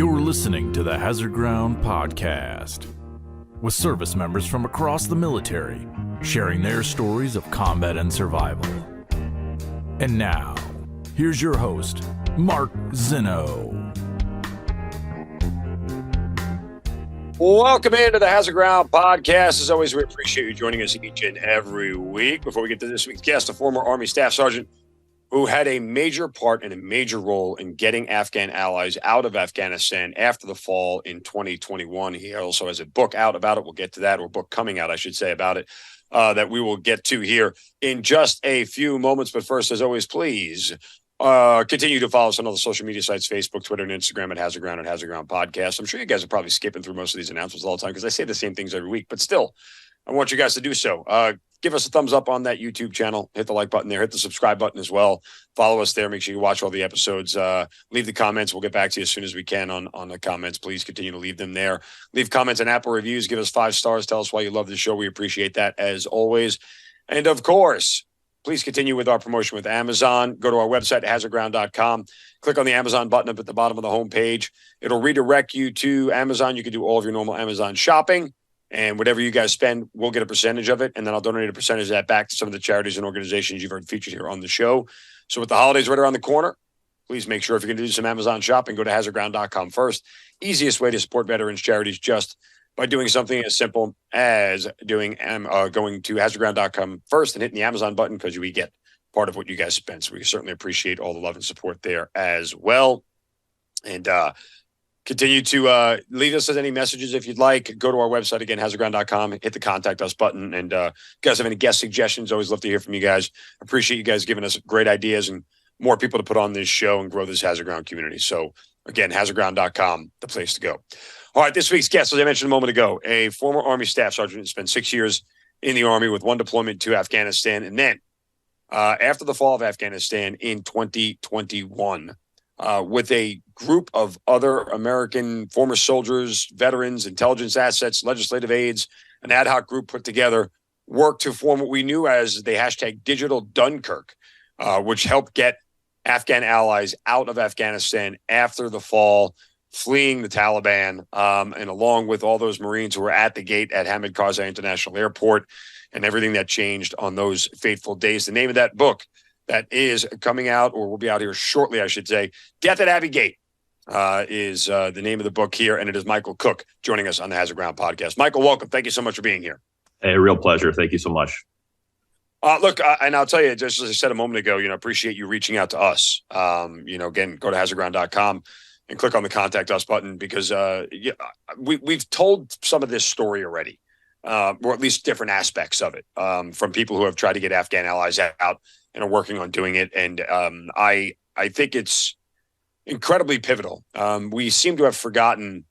You're listening to the Hazard Ground Podcast, with service members from across the military sharing their stories of combat and survival. And now, here's your host, Mark Zinno. Welcome into the Hazard Ground Podcast. As always, we appreciate you joining us each and every week. Before we get to this week's guest, a former Army Staff Sergeant who had a major part and a major role in getting Afghan allies out of Afghanistan after the fall in 2021. He also has a book out about it. We'll get to that, or a book coming out, I should say, about it, that we will get to here in just a few moments. But first, as always, please continue to follow us on all the social media sites, Facebook, Twitter, and Instagram at Hazard Ground and Hazard Ground Podcast. I'm sure you guys are probably skipping through most of these announcements all the time because I say the same things every week, but still, I want you guys to do so. Give us a thumbs up on that YouTube channel. Hit the like button there. Hit the subscribe button as well. Follow us there. Make sure you watch all the episodes. Leave the comments. We'll get back to you as soon as we can on the comments. Please continue to leave them there. Leave comments and Apple reviews. Give us 5 stars. Tell us why you love the show. We appreciate that as always. And of course, please continue with our promotion with Amazon. Go to our website, hazardground.com. Click on the Amazon button up at the bottom of the homepage. It'll redirect you to Amazon. You can do all of your normal Amazon shopping. And whatever you guys spend, we'll get a percentage of it. And then I'll donate a percentage of that back to some of the charities and organizations you've heard featured here on the show. So with the holidays right around the corner, please make sure if you're going to do some Amazon shopping, go to hazardground.com first. Easiest way to support veterans charities just by doing something as simple as going to hazardground.com first and hitting the Amazon button, because we get part of what you guys spend. So we certainly appreciate all the love and support there as well. And continue to leave us any messages if you'd like. Go to our website again, hazardground.com, hit the contact us button. And if you guys have any guest suggestions, always love to hear from you guys. Appreciate you guys giving us great ideas and more people to put on this show and grow this Hazard Ground community. So again, hazardground.com, the place to go. All right, this week's guest, as I mentioned a moment ago, a former Army Staff Sergeant, spent 6 years in the Army with 1 deployment to Afghanistan. And then after the fall of Afghanistan in 2021, with a group of other American former soldiers, veterans, intelligence assets, legislative aides, an ad hoc group put together, worked to form what we knew as the hashtag Digital Dunkirk, which helped get Afghan allies out of Afghanistan after the fall, fleeing the Taliban, and along with all those Marines who were at the gate at Hamid Karzai International Airport and everything that changed on those fateful days. The name of that book that is coming out, or will be out here shortly, I should say, Death at Abbey Gate, is the name of the book here, and it is Mikael Cook joining us on the Hazard Ground Podcast. Mikael, welcome. Thank you so much for being here. Hey, real pleasure. Thank you so much. Look, and I'll tell you, just as I said a moment ago, appreciate you reaching out to us. Again, go to hazardground.com and click on the Contact Us button, because we've told some of this story already, or at least different aspects of it, from people who have tried to get Afghan allies out and are working on doing it. And I think it's incredibly pivotal. We seem to have forgotten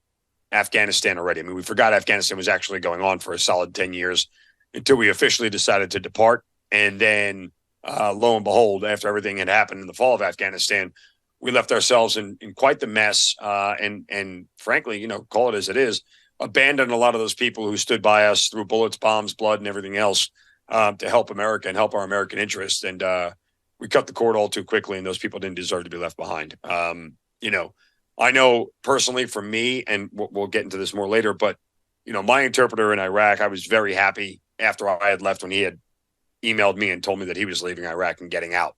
Afghanistan already. I mean, we forgot Afghanistan was actually going on for a solid 10 years until we officially decided to depart. And then lo and behold, after everything had happened in the fall of Afghanistan, we left ourselves in quite the mess. And frankly, call it as it is, abandoned a lot of those people who stood by us through bullets, bombs, blood, and everything else, to help America and help our American interests. And we cut the cord all too quickly, and those people didn't deserve to be left behind. I know personally for me, and we'll get into this more later, but, my interpreter in Iraq, I was very happy after I had left when he had emailed me and told me that he was leaving Iraq and getting out,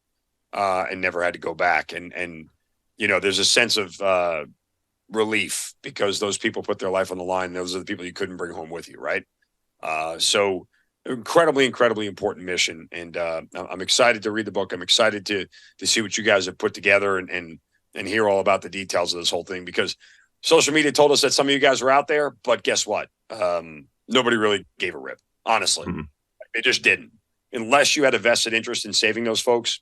and never had to go back. And there's a sense of relief, because those people put their life on the line. Those are the people you couldn't bring home with you, right? So incredibly important mission. And I'm excited to read the book. I'm excited to see what you guys have put together and hear all about the details of this whole thing, because social media told us that some of you guys were out there, but guess what? Nobody really gave a rip, honestly. Mm-hmm. It just didn't. Unless you had a vested interest in saving those folks,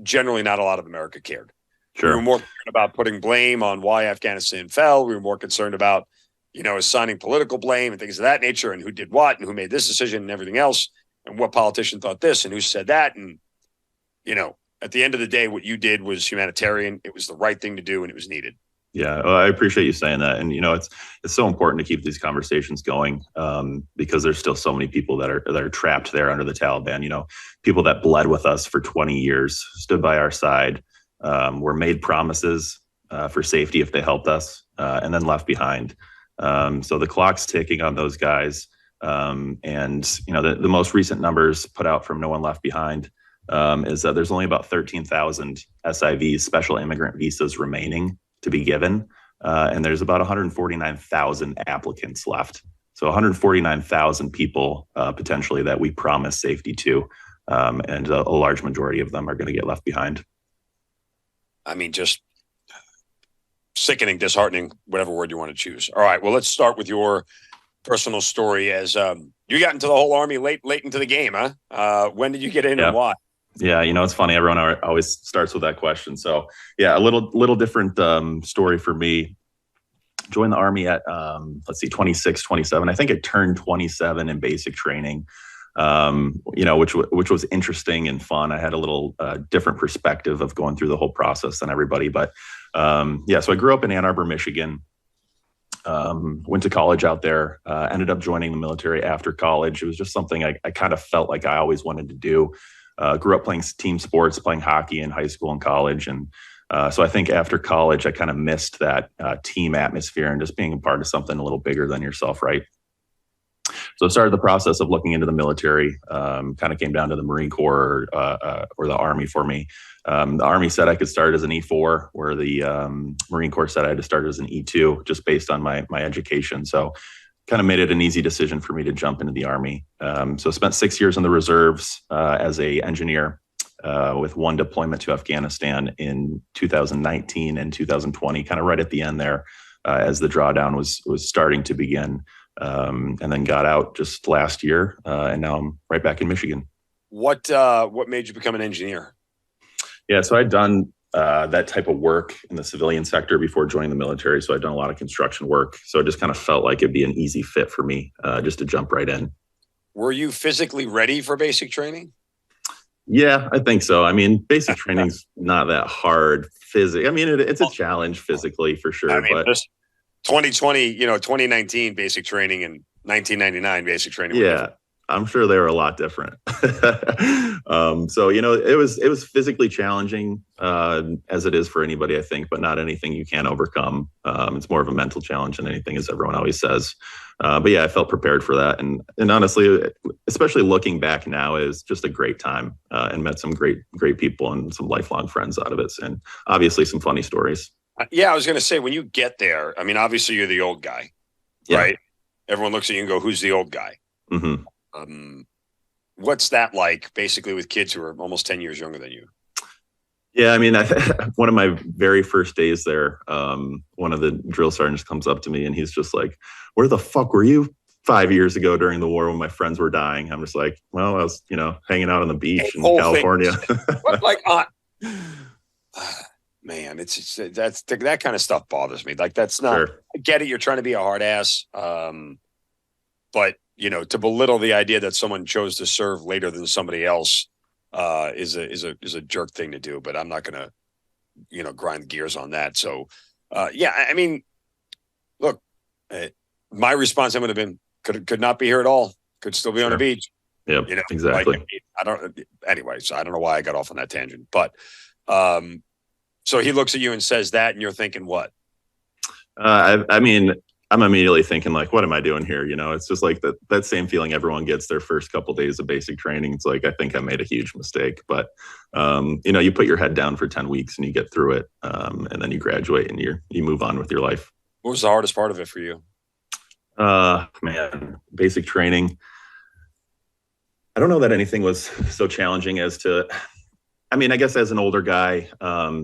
generally not a lot of America cared. Sure. We were more concerned about putting blame on why Afghanistan fell. We were more concerned about, assigning political blame and things of that nature, and who did what and who made this decision and everything else, and what politician thought this and who said that. And, at the end of the day, what you did was humanitarian. It was the right thing to do, and it was needed. Yeah, well, I appreciate you saying that. And, it's so important to keep these conversations going, because there's still so many people that are trapped there under the Taliban. People that bled with us for 20 years, stood by our side, were made promises for safety if they helped us. and then left behind. So the clock's ticking on those guys. And the most recent numbers put out from No One Left Behind is that there's only about 13,000 SIVs, special immigrant visas, remaining to be given. And there's about 149,000 applicants left. So 149,000 people potentially that we promise safety to. And a large majority of them are going to get left behind. I mean, just sickening, disheartening, whatever word you want to choose. All right, well, let's start with your personal story. As you got into the whole Army late into the game, huh? When did you get in and why? Yeah, it's funny. Everyone always starts with that question. So yeah, a little different story for me. Joined the Army at 26, 27. I think I turned 27 in basic training. Which was interesting and fun. I had a little different perspective of going through the whole process than everybody. But so I grew up in Ann Arbor, Michigan. Went to college out there, ended up joining the military after college. It was just something I kind of felt like I always wanted to do. Grew up playing team sports, playing hockey in high school and college. And so I think after college, I kind of missed that team atmosphere and just being a part of something a little bigger than yourself, right? So I started the process of looking into the military, kind of came down to the Marine Corps or the Army for me. The Army said I could start as an E4, where the Marine Corps said I had to start as an E2, just based on my education. So kind of made it an easy decision for me to jump into the Army. So spent 6 years in the reserves as a engineer with one deployment to Afghanistan in 2019 and 2020, kind of right at the end there as the drawdown was starting to begin. And then got out just last year, and now I'm right back in Michigan. What made you become an engineer? Yeah, so I'd done that type of work in the civilian sector before joining the military. So I'd done a lot of construction work. So it just kind of felt like it'd be an easy fit for me just to jump right in. Were you physically ready for basic training? Yeah, I think so. I mean, basic training's not that hard physically. I mean, it's a challenge physically for sure. I mean, but 2020, 2019 basic training and 1999 basic training. Yeah, I'm sure they were a lot different. So, it was physically challenging as it is for anybody, I think, but not anything you can't overcome. It's more of a mental challenge than anything, as everyone always says. But yeah, I felt prepared for that. And honestly, especially looking back now, is just a great time and met some great people and some lifelong friends out of it. And obviously some funny stories. Yeah, I was going to say, when you get there, I mean, obviously you're the old guy, right? Everyone looks at you and go, who's the old guy? Mm-hmm. What's that like, basically, with kids who are almost 10 years younger than you? Yeah, I mean, one of my very first days there, one of the drill sergeants comes up to me and he's just like, where the fuck were you 5 years ago during the war when my friends were dying? I'm just like, well, I was, hanging out on the beach in California. Man, that kind of stuff bothers me. Like, that's not, sure. I get it. You're trying to be a hard ass. But, to belittle the idea that someone chose to serve later than somebody else is a jerk thing to do. But I'm not going to, grind gears on that. So, I mean, look, my response would have been, could not be here at all. Could still be on the beach. Yep, exactly. So I don't know why I got off on that tangent, but, so he looks at you and says that, and you're thinking what? I mean, I'm immediately thinking, like, what am I doing here? It's just like that same feeling everyone gets their first couple of days of basic training. It's like, I think I made a huge mistake. But, you put your head down for 10 weeks and you get through it. And then you graduate and you move on with your life. What was the hardest part of it for you? Man, basic training. I don't know that anything was so challenging as to... I mean, I guess as an older guy,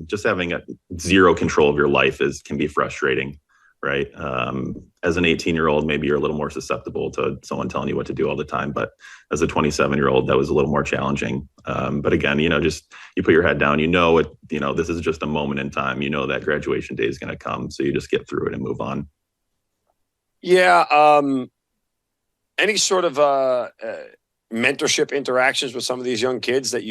just having zero control of your life can be frustrating, right? As an 18-year-old, maybe you're a little more susceptible to someone telling you what to do all the time. But as a 27-year-old, that was a little more challenging. But again, just you put your head down, this is just a moment in time. That graduation day is going to come. So you just get through it and move on. Yeah. Any sort of mentorship interactions with some of these young kids that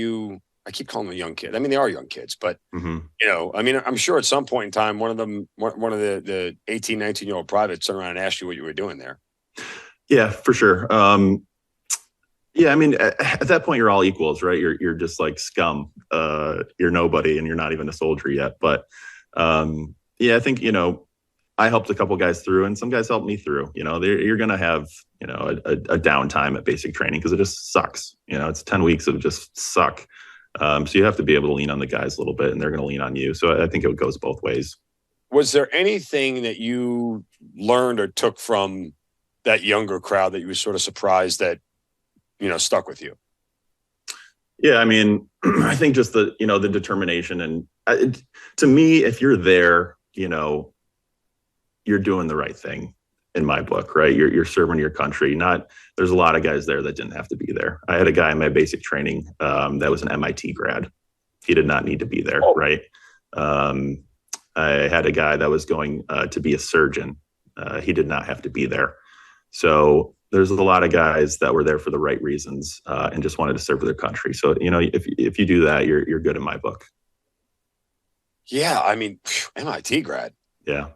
I keep calling them young kids. I mean, they are young kids, but, I'm sure at some point in time, one of the 18, 19-year-old privates turned around and asked you what you were doing there. Yeah, for sure. I mean, at that point, you're all equals, right? You're just like scum. You're nobody and you're not even a soldier yet. But I think, I helped a couple guys through, and some guys helped me through. You're going to have, a downtime at basic training because it just sucks. It's 10 weeks of just suck. So you have to be able to lean on the guys a little bit, and they're going to lean on you. So I think it goes both ways. Was there anything that you learned or took from that younger crowd that you were sort of surprised that, stuck with you? Yeah, I mean, I think just the determination, and to me, if you're there, you're doing the right thing in my book, right? You're serving your country. There's a lot of guys there that didn't have to be there. I had a guy in my basic training that was an MIT grad. He did not need to be there, right? I had a guy that was going to be a surgeon. He did not have to be there. So there's a lot of guys that were there for the right reasons and just wanted to serve their country. So, if you do that, you're good in my book. Yeah. I mean, MIT grad. Yeah.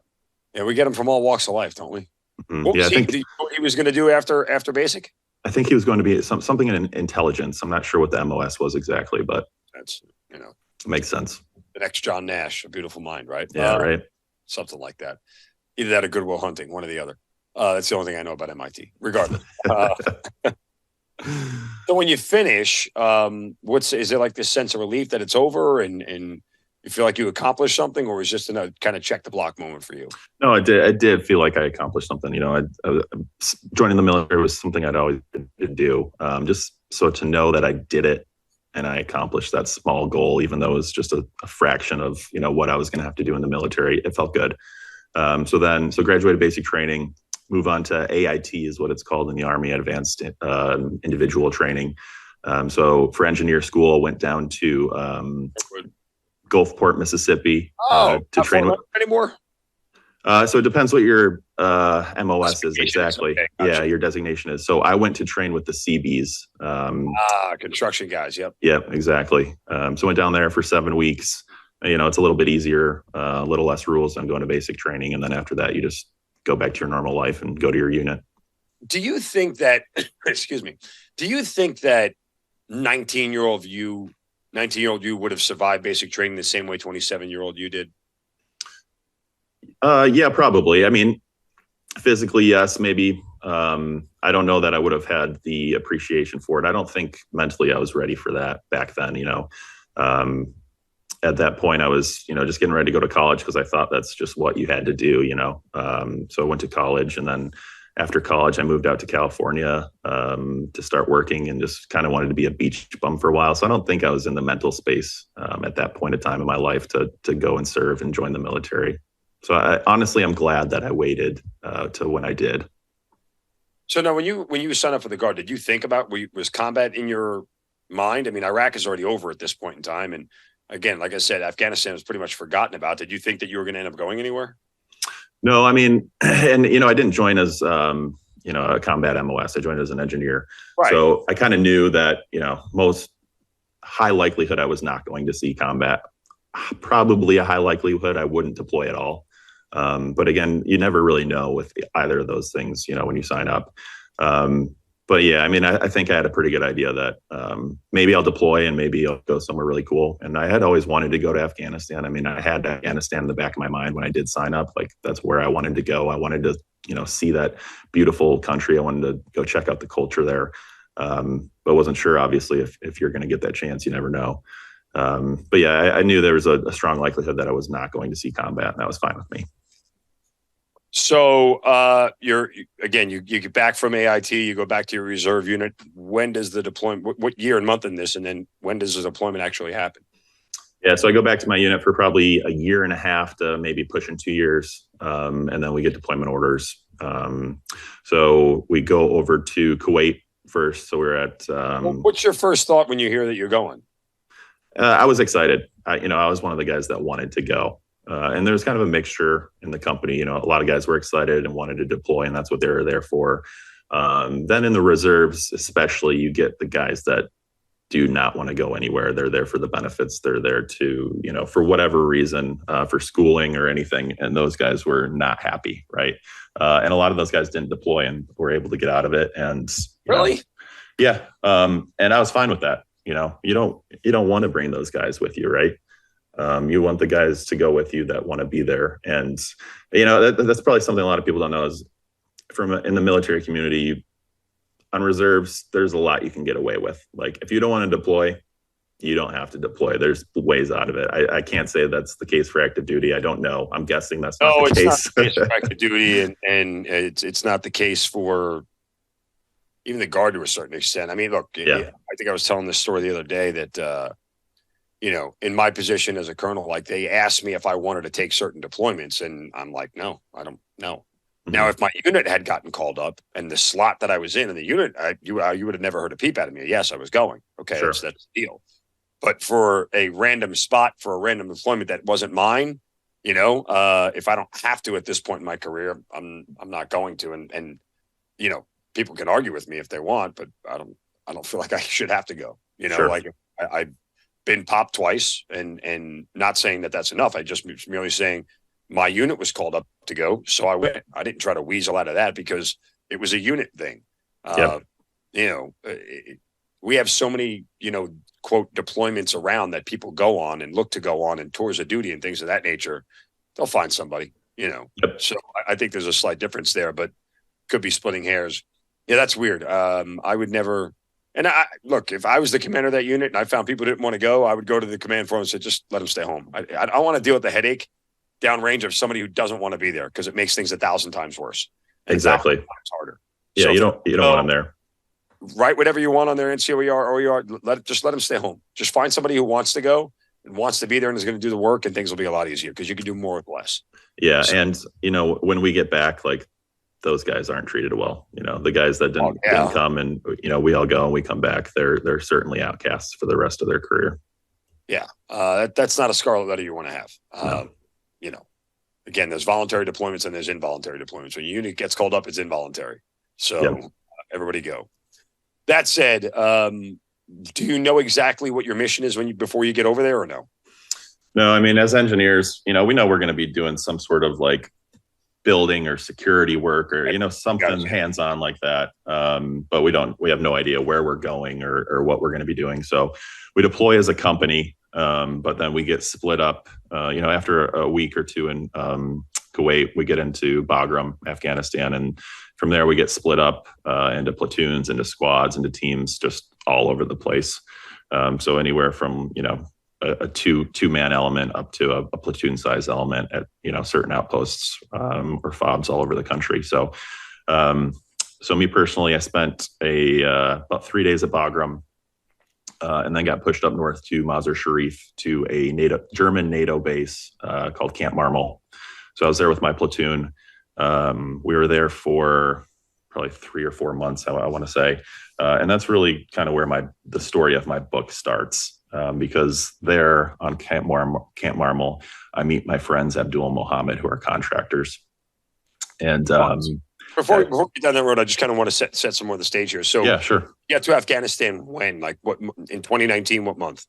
Yeah. We get them from all walks of life, don't we? Mm-hmm. What was he was going to do after basic? I think he was going to be something in intelligence. I'm not sure what the MOS was exactly, but that's, it makes sense. The next John Nash, A Beautiful Mind, right? Yeah, right. Something like that. Either that or Good Will Hunting, one or the other. That's the only thing I know about MIT, regardless. So when you finish, is it like this sense of relief that it's over and you feel like you accomplished something, or was it just a kind of check the block moment for you? No, I did feel like I accomplished something. Joining the military was something I'd always do. Just so to know that I did it and I accomplished that small goal, even though it was just a fraction of, what I was going to have to do in the military, it felt good. So graduated basic training, move on to AIT is what it's called in the Army, Advanced Individual Training. So for engineer school, went down to Gulfport, Mississippi to train with anymore. So it depends what your MOS is exactly. Okay, gotcha. Yeah, your designation is. So I went to train with the Seabees. Construction guys. Yep. Yep, exactly. So went down there for 7 weeks. It's a little bit easier, a little less rules. I'm going to basic training, and then after that, you just go back to your normal life and go to your unit. Do you think that? Excuse me. Do you think that 19-year-old you would have survived basic training the same way 27-year-old you did? Yeah, probably. I mean, physically, yes, maybe. I don't know that I would have had the appreciation for it. I don't think mentally I was ready for that back then. At that point I was, just getting ready to go to college because I thought that's just what you had to do, So I went to college, and then after college, I moved out to California to start working, and just kind of wanted to be a beach bum for a while. So I don't think I was in the mental space at that point of time in my life to go and serve and join the military. So honestly, I'm glad that I waited to when I did. So now when you signed up for the Guard, did you think about, was combat in your mind? I mean, Iraq is already over at this point in time. And again, like I said, Afghanistan was pretty much forgotten about. Did you think that you were going to end up going anywhere? No, I mean, and, I didn't join as, a combat MOS. I joined as an engineer. Right. So I kind of knew that, most high likelihood I was not going to see combat. Probably a high likelihood I wouldn't deploy at all. But again, you never really know with either of those things, when you sign up. But yeah, I mean, I think I had a pretty good idea that maybe I'll deploy and maybe I'll go somewhere really cool. And I had always wanted to go to Afghanistan. I mean, I had Afghanistan in the back of my mind when I did sign up. Like, that's where I wanted to go. I wanted to, see that beautiful country. I wanted to go check out the culture there. But wasn't sure, obviously, if you're going to get that chance. You never know. But yeah, I knew there was a strong likelihood that I was not going to see combat, and that was fine with me. So you get back from AIT, you go back to your reserve unit. When does the deployment, what year and month in this, and then when does the deployment actually happen? Yeah, so I go back to my unit for probably a year and a half to maybe pushing 2 years, and then we get deployment orders. So we go over to Kuwait first. So we're at. What's your first thought when you hear that you're going? I was excited. I was one of the guys that wanted to go. And there's kind of a mixture in the company. A lot of guys were excited and wanted to deploy, and that's what they were there for. Then in the reserves, especially, you get the guys that do not want to go anywhere. They're there for the benefits. They're there to, for whatever reason, for schooling or anything. And those guys were not happy, right? And a lot of those guys didn't deploy and were able to get out of it. And really, yeah. And I was fine with that. You don't want to bring those guys with you, right? You want the guys to go with you that want to be there. And, that's probably something a lot of people don't know is in the military community, on reserves, there's a lot you can get away with. Like if you don't want to deploy, you don't have to deploy. There's ways out of it. I can't say that's the case for active duty. I don't know. I'm guessing that's not the case. Not the case for active duty, and it's not the case for even the Guard to a certain extent. I mean, look, I think I was telling this story the other day that, in my position as a colonel, like they asked me if I wanted to take certain deployments, and I'm like, no, I don't know. Mm-hmm. Now, if my unit had gotten called up and the slot that I was in the unit, you would have never heard a peep out of me. Yes, I was going. Okay, sure. That's the deal. But for a random spot, for a random deployment that wasn't mine, if I don't have to at this point in my career, I'm not going to. And people can argue with me if they want, but I don't feel like I should have to go. Sure. Like I've been popped twice, and not saying that that's enough. I just merely saying my unit was called up to go, so I went. I didn't try to weasel out of that because it was a unit thing. Yep. We have so many, quote deployments around that people go on and look to go on and tours of duty and things of that nature. They'll find somebody, Yep. So I think there's a slight difference there, but could be splitting hairs. Yeah, that's weird. I would never. And look, if I was the commander of that unit and I found people who didn't want to go, I would go to the command forum and say, just let them stay home. I don't want to deal with the headache downrange of somebody who doesn't want to be there because it makes things 1,000 times worse. Exactly. Times harder. Yeah, so you don't want them there. Write whatever you want on there, NCOER. Just let them stay home. Just find somebody who wants to go and wants to be there and is going to do the work, and things will be a lot easier because you can do more with less. Yeah, so, and when we get back, like those guys aren't treated well. The guys that didn't come, and we all go and we come back. They're certainly outcasts for the rest of their career. Yeah, that's not a scarlet letter you want to have. No. Again, there's voluntary deployments and there's involuntary deployments. When a unit gets called up, it's involuntary. So everybody go. That said, do you know exactly what your mission is before you get over there, or no? No, I mean, as engineers, we know we're going to be doing some sort of like building or security work or, something hands-on like that. But we have no idea where we're going or what we're going to be doing. So we deploy as a company, but then we get split up, after a week or two in Kuwait, we get into Bagram, Afghanistan. And from there, we get split up into platoons, into squads, into teams, just all over the place. So anywhere from, a two-man element up to a platoon size element at, certain outposts or FOBs all over the country. So me personally, I spent about 3 days at Bagram and then got pushed up north to Mazar Sharif to a German NATO base called Camp Marmel. So I was there with my platoon. We were there for probably 3 or 4 months, I want to say. And that's really kind of where the story of my book starts. Because there on Camp Marmel, I meet my friends Abdul and Mohammed, who are contractors. And before we get down that road, I just kind of want to set some more of the stage here. So yeah, sure. You got to Afghanistan when? Like what in 2019? What month?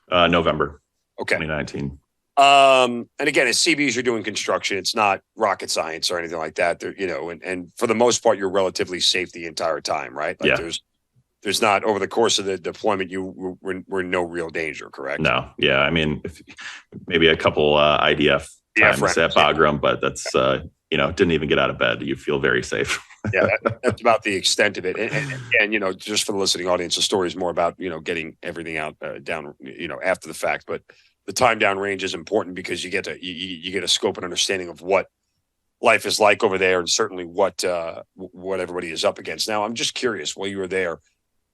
November. Okay. 2019. And again, as CBs, you're doing construction. It's not rocket science or anything like that. And for the most part, you're relatively safe the entire time, right? Like There's not, over the course of the deployment, you were in no real danger, correct? No. Yeah. I mean, maybe a couple IDF times at Bagram, but that's, didn't even get out of bed. You feel very safe. Yeah, that's about the extent of it. And just for the listening audience, the story is more about, getting everything out down, after the fact. But the time down range is important because you get a scope and understanding of what life is like over there, and certainly what everybody is up against. Now, I'm just curious, while you were there,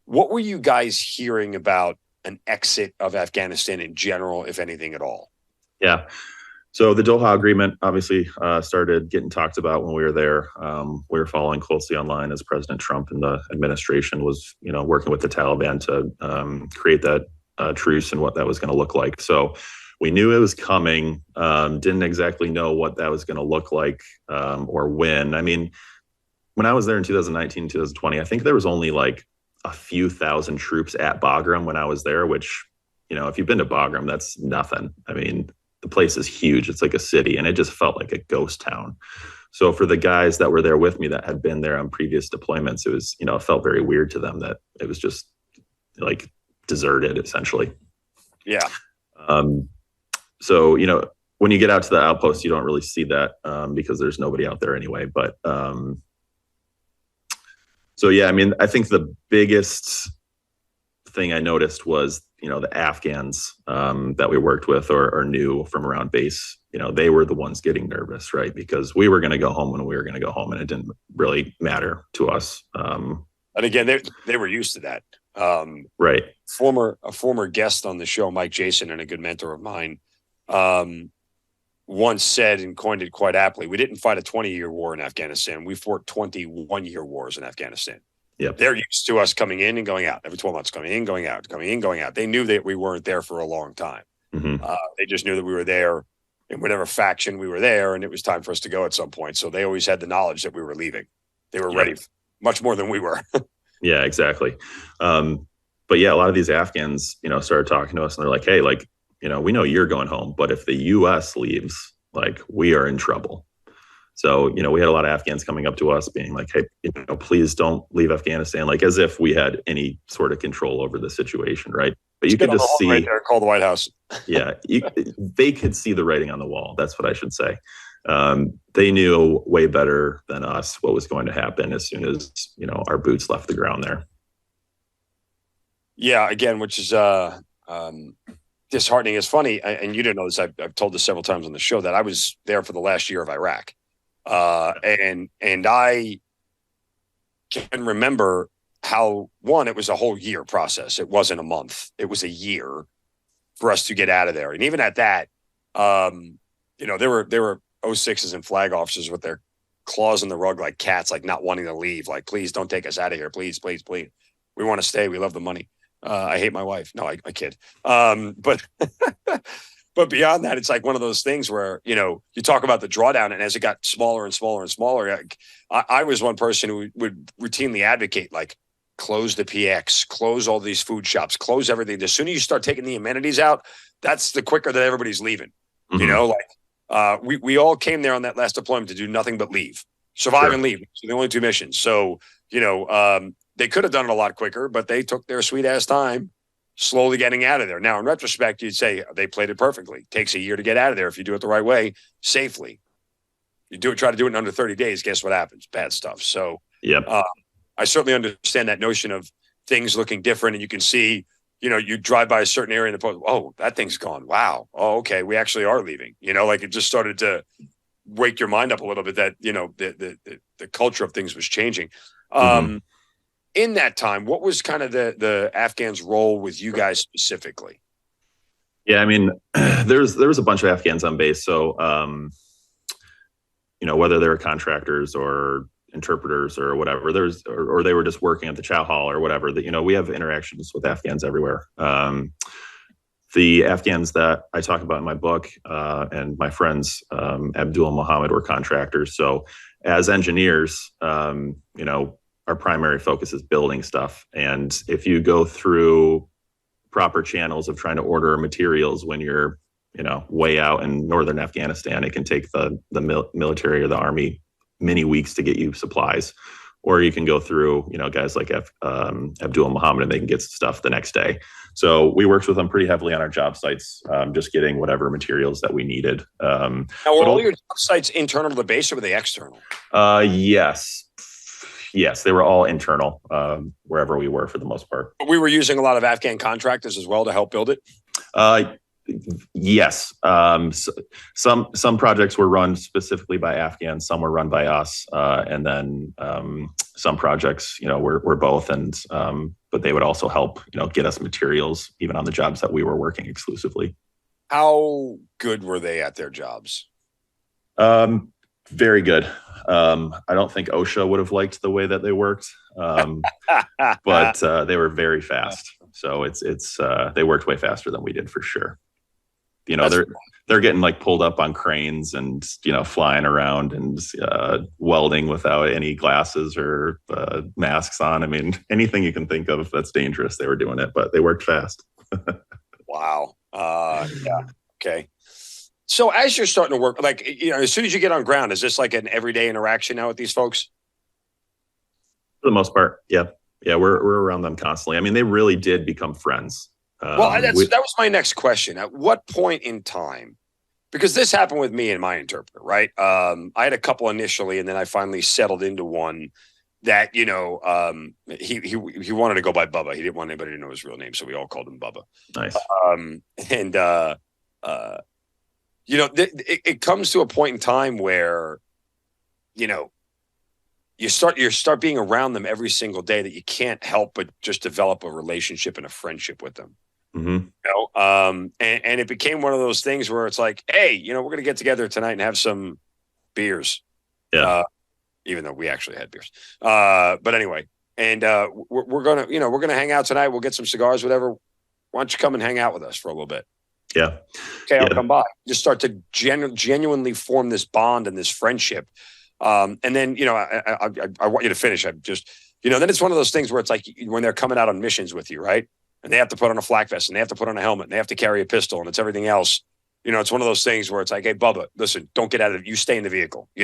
what were you guys hearing about an exit of Afghanistan in general, if anything at all? Yeah. So the Doha Agreement obviously started getting talked about when we were there. We were following closely online as President Trump and the administration was, working with the Taliban to create that truce and what that was going to look like. So we knew it was coming, didn't exactly know what that was going to look like or when. I mean, when I was there in 2019, 2020, I think there was only like a few thousand troops at Bagram when I was there, which, if you've been to Bagram, that's nothing. I mean, the place is huge. It's like a city, and it just felt like a ghost town. So for the guys that were there with me that had been there on previous deployments, it was, it felt very weird to them that it was just like deserted essentially. Yeah. so, when you get out to the outpost, you don't really see that because there's nobody out there anyway. But so, yeah, I mean, I think the biggest thing I noticed was, the Afghans that we worked with or knew from around base, they were the ones getting nervous, right? Because we were going to go home when we were going to go home, and it didn't really matter to us. And again, they were used to that. Right. A former guest on the show, Mike Jason, and a good mentor of mine, once said and coined it quite aptly: we didn't fight a 20-year war in Afghanistan. We fought 21-year wars in Afghanistan. Yep. They're used to us coming in and going out every 12 months, coming in, going out, coming in, going out. They knew that we weren't there for a long time. Mm-hmm. They just knew that we were there in whatever faction we were there, and it was time for us to go at some point. So they always had the knowledge that we were leaving. They were ready much more than we were. Yeah, exactly. But yeah, a lot of these Afghans, started talking to us, and they're like, hey, like, we know you're going home, but if the U.S. leaves, like, we are in trouble. So, we had a lot of Afghans coming up to us being like, hey, please don't leave Afghanistan, like as if we had any sort of control over the situation, right? But you could just see right there, call the White House. Yeah, they could see the writing on the wall. That's what I should say. They knew way better than us what was going to happen as soon as, our boots left the ground there. Yeah, again, which is disheartening. It's funny, and you didn't know this. I've told this several times on the show that I was there for the last year of Iraq. And I can remember how, one, it was a whole year process. It wasn't a month. It was a year for us to get out of there. And even at that, there were 06s and flag officers with their claws in the rug like cats, like not wanting to leave. Like, please don't take us out of here. Please, please, please. We want to stay. We love the money. I hate my wife. No, I kid. But beyond that, it's like one of those things where, you talk about the drawdown, and as it got smaller and smaller and smaller, I was one person who would routinely advocate, like, close the PX, close all these food shops, close everything. The sooner you start taking the amenities out, that's the quicker that everybody's leaving. Mm-hmm. We all came there on that last deployment to do nothing but leave, survive and leave. So the only two missions. So, they could have done it a lot quicker, but they took their sweet ass time slowly getting out of there. Now, in retrospect, you'd say they played it perfectly. It takes a year to get out of there if you do it the right way, safely. You try to do it in under 30 days, guess what happens? Bad stuff. So yep. I certainly understand that notion of things looking different, and you can see, you drive by a certain area and the oh, that thing's gone. Wow. Oh, okay. We actually are leaving. Like it just started to wake your mind up a little bit that, the culture of things was changing. Mm-hmm. In that time, what was kind of the Afghans' role with you guys specifically? Yeah, I mean, there was a bunch of Afghans on base. So, whether they were contractors or interpreters or whatever, or they were just working at the chow hall or whatever, that, we have interactions with Afghans everywhere. The Afghans that I talk about in my book and my friends, Abdul and Muhammad, were contractors. So as engineers, our primary focus is building stuff. And if you go through proper channels of trying to order materials when you're, way out in northern Afghanistan, it can take the military or the army many weeks to get you supplies. Or you can go through, guys like Abdul and Muhammad, and they can get stuff the next day. So we worked with them pretty heavily on our job sites, just getting whatever materials that we needed. Now, were all your job sites internal to the base, or were they external? Yes, they were all internal, wherever we were for the most part. But we were using a lot of Afghan contractors as well to help build it? Yes. Some projects were run specifically by Afghans, some were run by us, and then some projects, were both. And but they would also help, get us materials even on the jobs that we were working exclusively. How good were they at their jobs? Very good. I don't think OSHA would have liked the way that they worked, but they were very fast. So it's they worked way faster than we did for sure. They're getting like pulled up on cranes and flying around and welding without any glasses or masks on. I mean, anything you can think of that's dangerous, they were doing it, but they worked fast. Wow. Yeah. Okay. So as you're starting to work, like, as soon as you get on ground, is this like an everyday interaction now with these folks? For the most part, yeah. Yeah, we're around them constantly. I mean, they really did become friends. Well, that was my next question. At what point in time, because this happened with me and my interpreter, right? I had a couple initially, and then I finally settled into one that, he wanted to go by Bubba. He didn't want anybody to know his real name, so we all called him Bubba. Nice. It comes to a point in time where, you start being around them every single day that you can't help but just develop a relationship and a friendship with them. Mm-hmm. And it became one of those things where it's like, hey, we're going to get together tonight and have some beers. Yeah. Even though we actually had beers. But anyway, and we're going to hang out tonight. We'll get some cigars, whatever. Why don't you come and hang out with us for a little bit? Yeah. Okay, I'll come by. Just start to genuinely form this bond and this friendship. And then, I want you to finish. I'm just, then it's one of those things where it's like when they're coming out on missions with you, right? And they have to put on a flak vest and they have to put on a helmet and they have to carry a pistol and it's everything else. It's one of those things where it's like, hey, Bubba, listen, don't get out of it. You stay in the vehicle. I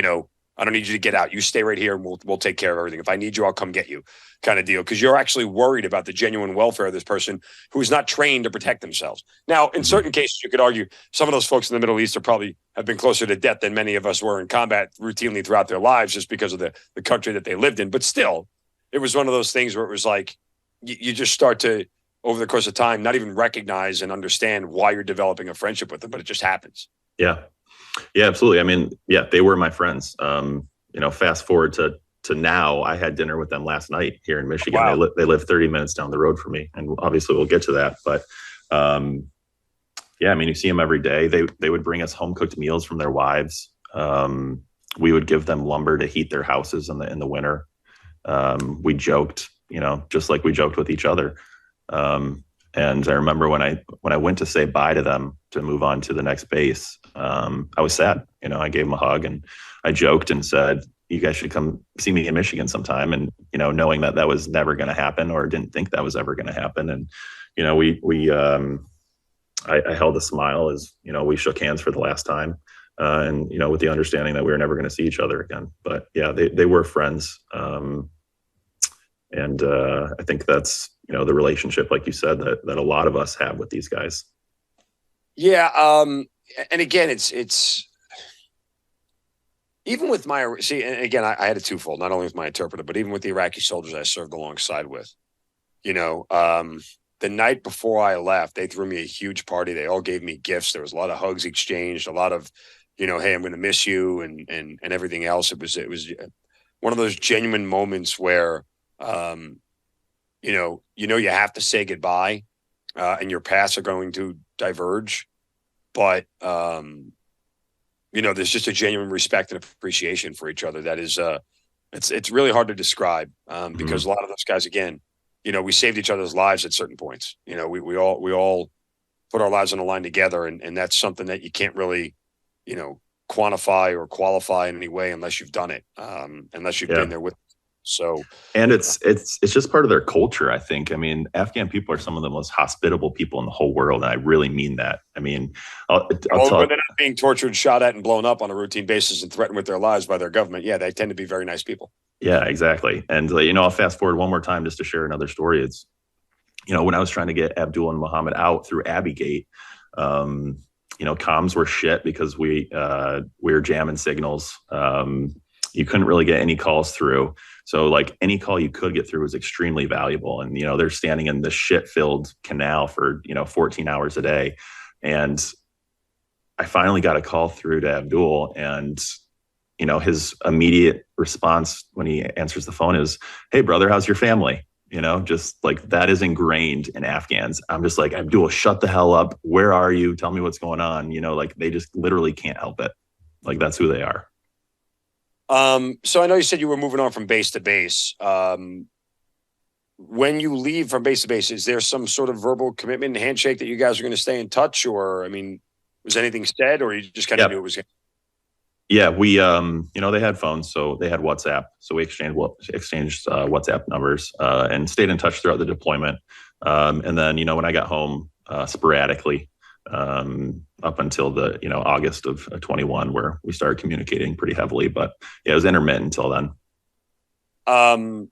don't need you to get out. You stay right here and we'll take care of everything. If I need you, I'll come get you, kind of deal. Because you're actually worried about the genuine welfare of this person who's not trained to protect themselves. Now, in certain cases, you could argue some of those folks in the Middle East have been closer to death than many of us were in combat routinely throughout their lives just because of the country that they lived in. But still, it was one of those things where it was like you just start to, over the course of time, not even recognize and understand why you're developing a friendship with them, but it just happens. Yeah. Yeah, absolutely. I mean, yeah, they were my friends. Fast forward to now, I had dinner with them last night here in Michigan. Wow. They live 30 minutes down the road from me. And obviously we'll get to that. But you see them every day. They would bring us home cooked meals from their wives. We would give them lumber to heat their houses in the winter. We joked, just like we joked with each other. And I remember when I went to say bye to them to move on to the next base, I was sad. I gave them a hug and I joked and said, you guys should come see me in Michigan sometime. And, knowing that was never going to happen or didn't think that was ever going to happen. And, I held a smile as, we shook hands for the last time. And, with the understanding that we were never going to see each other again. But yeah, they were friends. And I think that's, the relationship, like you said, that a lot of us have with these guys. Yeah. And again, it's even with and again, I had a twofold, not only with my interpreter, but even with the Iraqi soldiers I served alongside with, the night before I left, they threw me a huge party. They all gave me gifts. There was a lot of hugs exchanged, a lot of, hey, I'm going to miss you and everything else. It was one of those genuine moments where, you have to say goodbye, and your paths are going to diverge, but there's just a genuine respect and appreciation for each other that is it's really hard to describe, because a lot of those guys, again, we saved each other's lives at certain points. We all put our lives on the line together, and that's something that you can't really quantify or qualify in any way unless you've done it, unless you've been there with. So, and it's just part of their culture, I think. I mean, Afghan people are some of the most hospitable people in the whole world, and I really mean that. I mean, when they're not being tortured, shot at, and blown up on a routine basis and threatened with their lives by their government, yeah, they tend to be very nice people. Yeah, exactly. And I'll fast forward one more time just to share another story. It's when I was trying to get Abdul and Muhammad out through Abbey Gate, comms were shit because we were jamming signals. You couldn't really get any calls through. So like any call you could get through was extremely valuable. And, they're standing in the shit-filled canal for, 14 hours a day. And I finally got a call through to Abdul, and, his immediate response when he answers the phone is, "Hey brother, how's your family?" Just like that is ingrained in Afghans. I'm just like, Abdul, shut the hell up. Where are you? Tell me what's going on. Like they just literally can't help it. Like that's who they are. So I know you said you were moving on from base to base. When you leave from base to base, is there some sort of verbal commitment and handshake that you guys are going to stay in touch? Or, was anything said, or you just kind of knew it was? Yeah, we, they had phones, so they had WhatsApp. So we exchanged WhatsApp numbers, and stayed in touch throughout the deployment. And then, when I got home, sporadically, up until the August of 21, where we started communicating pretty heavily, but yeah, it was intermittent until then.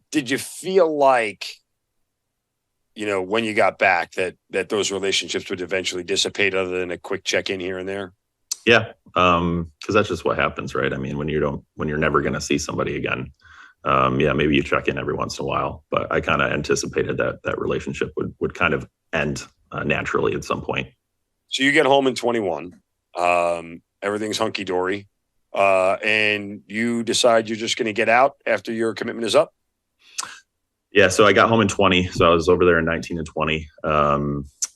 Did you feel like when you got back that those relationships would eventually dissipate other than a quick check-in here and there? Yeah. Cause that's just what happens, right? I mean, when you're never going to see somebody again, maybe you check in every once in a while, but I kind of anticipated that relationship would kind of end naturally at some point. So you get home in 21, everything's hunky dory, and you decide you're just going to get out after your commitment is up. Yeah. So I got home in 20. So I was over there in 19 and 20.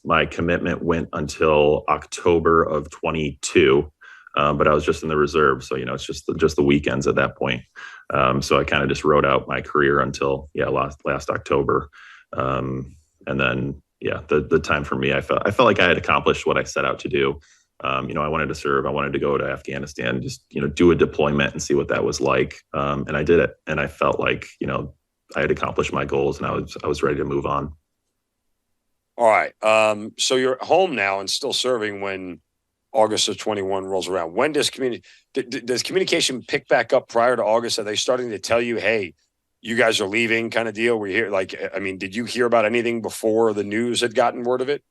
My commitment went until October of 22. But I was just in the reserve. So, it's just the weekends at that point. So I kind of just wrote out my career until, last October. And then, the time for me, I felt like I had accomplished what I set out to do. I wanted to serve. I wanted to go to Afghanistan, just, do a deployment and see what that was like. And I did it. And I felt like, I had accomplished my goals and I was ready to move on. All right. So you're home now and still serving when August of 21 rolls around. When does communication pick back up prior to August? Are they starting to tell you, hey, you guys are leaving kind of deal? We're here. Did you hear about anything before the news had gotten word of it?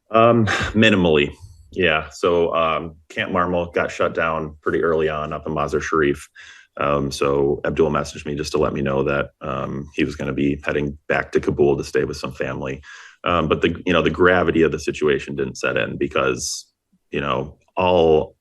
Minimally. Yeah. So Camp Marmol got shut down pretty early on up in Mazar Sharif. So Abdul messaged me just to let me know that he was going to be heading back to Kabul to stay with some family. But the gravity of the situation didn't set in because, all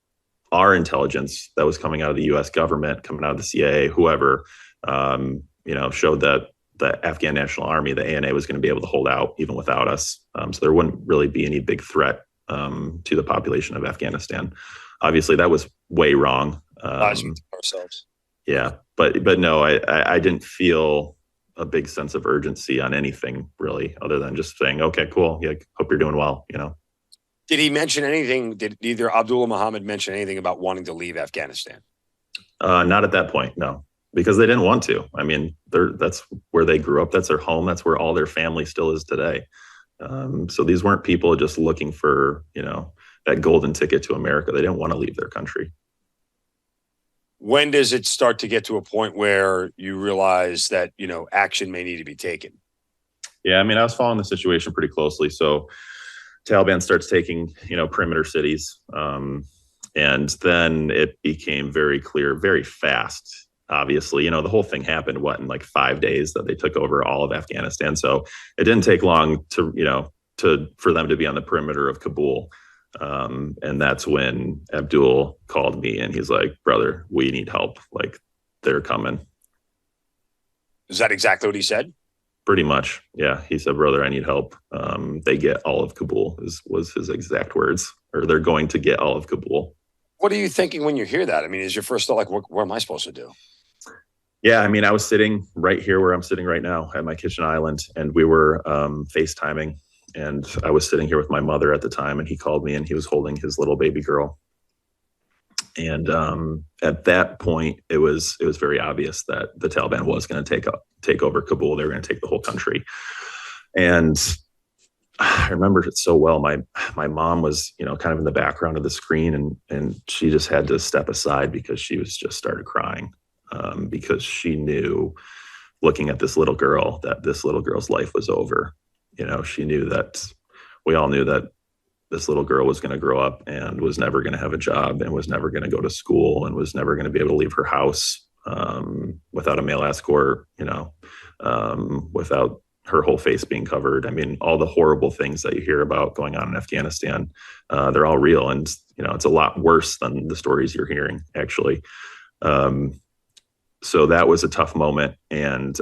our intelligence that was coming out of the U.S. government, coming out of the CIA, whoever, showed that the Afghan National Army, the ANA, was going to be able to hold out even without us. So there wouldn't really be any big threat to the population of Afghanistan. Obviously, that was way wrong. Ourselves. Yeah, but no, I didn't feel a big sense of urgency on anything really, other than just saying, okay, cool. Yeah, hope you're doing well. Did he mention anything? Did either Abdullah Muhammad mention anything about wanting to leave Afghanistan? Not at that point, no, because they didn't want to. I mean, that's where they grew up. That's their home. That's where all their family still is today. So these weren't people just looking for, that golden ticket to America. They didn't want to leave their country. When does it start to get to a point where you realize that, action may need to be taken? Yeah, I was following the situation pretty closely. So Taliban starts taking, perimeter cities. And then it became very clear, very fast. Obviously, the whole thing happened, in like 5 days that they took over all of Afghanistan. So it didn't take long for them to be on the perimeter of Kabul. And that's when Abdul called me and he's like, brother, we need help. Like, they're coming. Is that exactly what he said? Pretty much. Yeah. He said, brother, I need help. They get all of Kabul was his exact words, or they're going to get all of Kabul. What are you thinking when you hear that? Is your first thought like, what am I supposed to do? Yeah. I was sitting right here where I'm sitting right now at my kitchen island, and we were FaceTiming. And I was sitting here with my mother at the time, and he called me and he was holding his little baby girl. And at that point, it was very obvious that the Taliban was going to take over Kabul. They were going to take the whole country. And I remember it so well. My mom was, kind of in the background of the screen, and she just had to step aside because she was just started crying because she knew, looking at this little girl, that this little girl's life was over. She knew that we all knew that this little girl was going to grow up and was never going to have a job and was never going to go to school and was never going to be able to leave her house without a male escort, without her whole face being covered. All the horrible things that you hear about going on in Afghanistan, they're all real. And, it's a lot worse than the stories you're hearing, actually. So that was a tough moment. And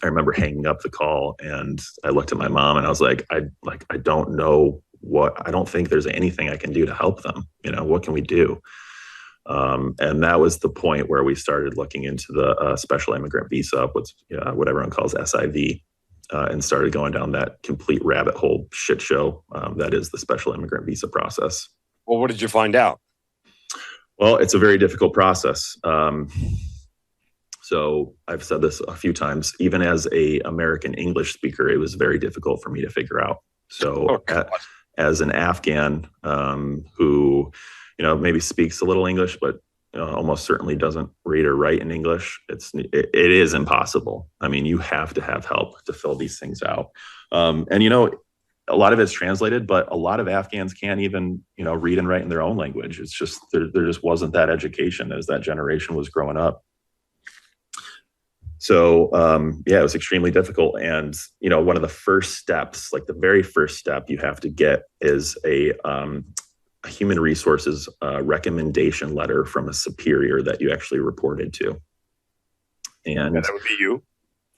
I remember hanging up the call and I looked at my mom and I was like, I don't know I don't think there's anything I can do to help them. What can we do? And that was the point where we started looking into the special immigrant visa, what everyone calls SIV, and started going down that complete rabbit hole shit show that is the special immigrant visa process. Well, what did you find out? Well, it's a very difficult process. So I've said this a few times, even as a American English speaker, it was very difficult for me to figure out. So as an Afghan who, maybe speaks a little English, but almost certainly doesn't read or write in English, it is impossible. I mean, you have to have help to fill these things out. And a lot of it's translated, but a lot of Afghans can't even, read and write in their own language. It's just, there just wasn't that education as that generation was growing up. So, it was extremely difficult. And, one of the first steps, like the very first step you have to get is a human resources recommendation letter from a superior that you actually reported to. And that would be you?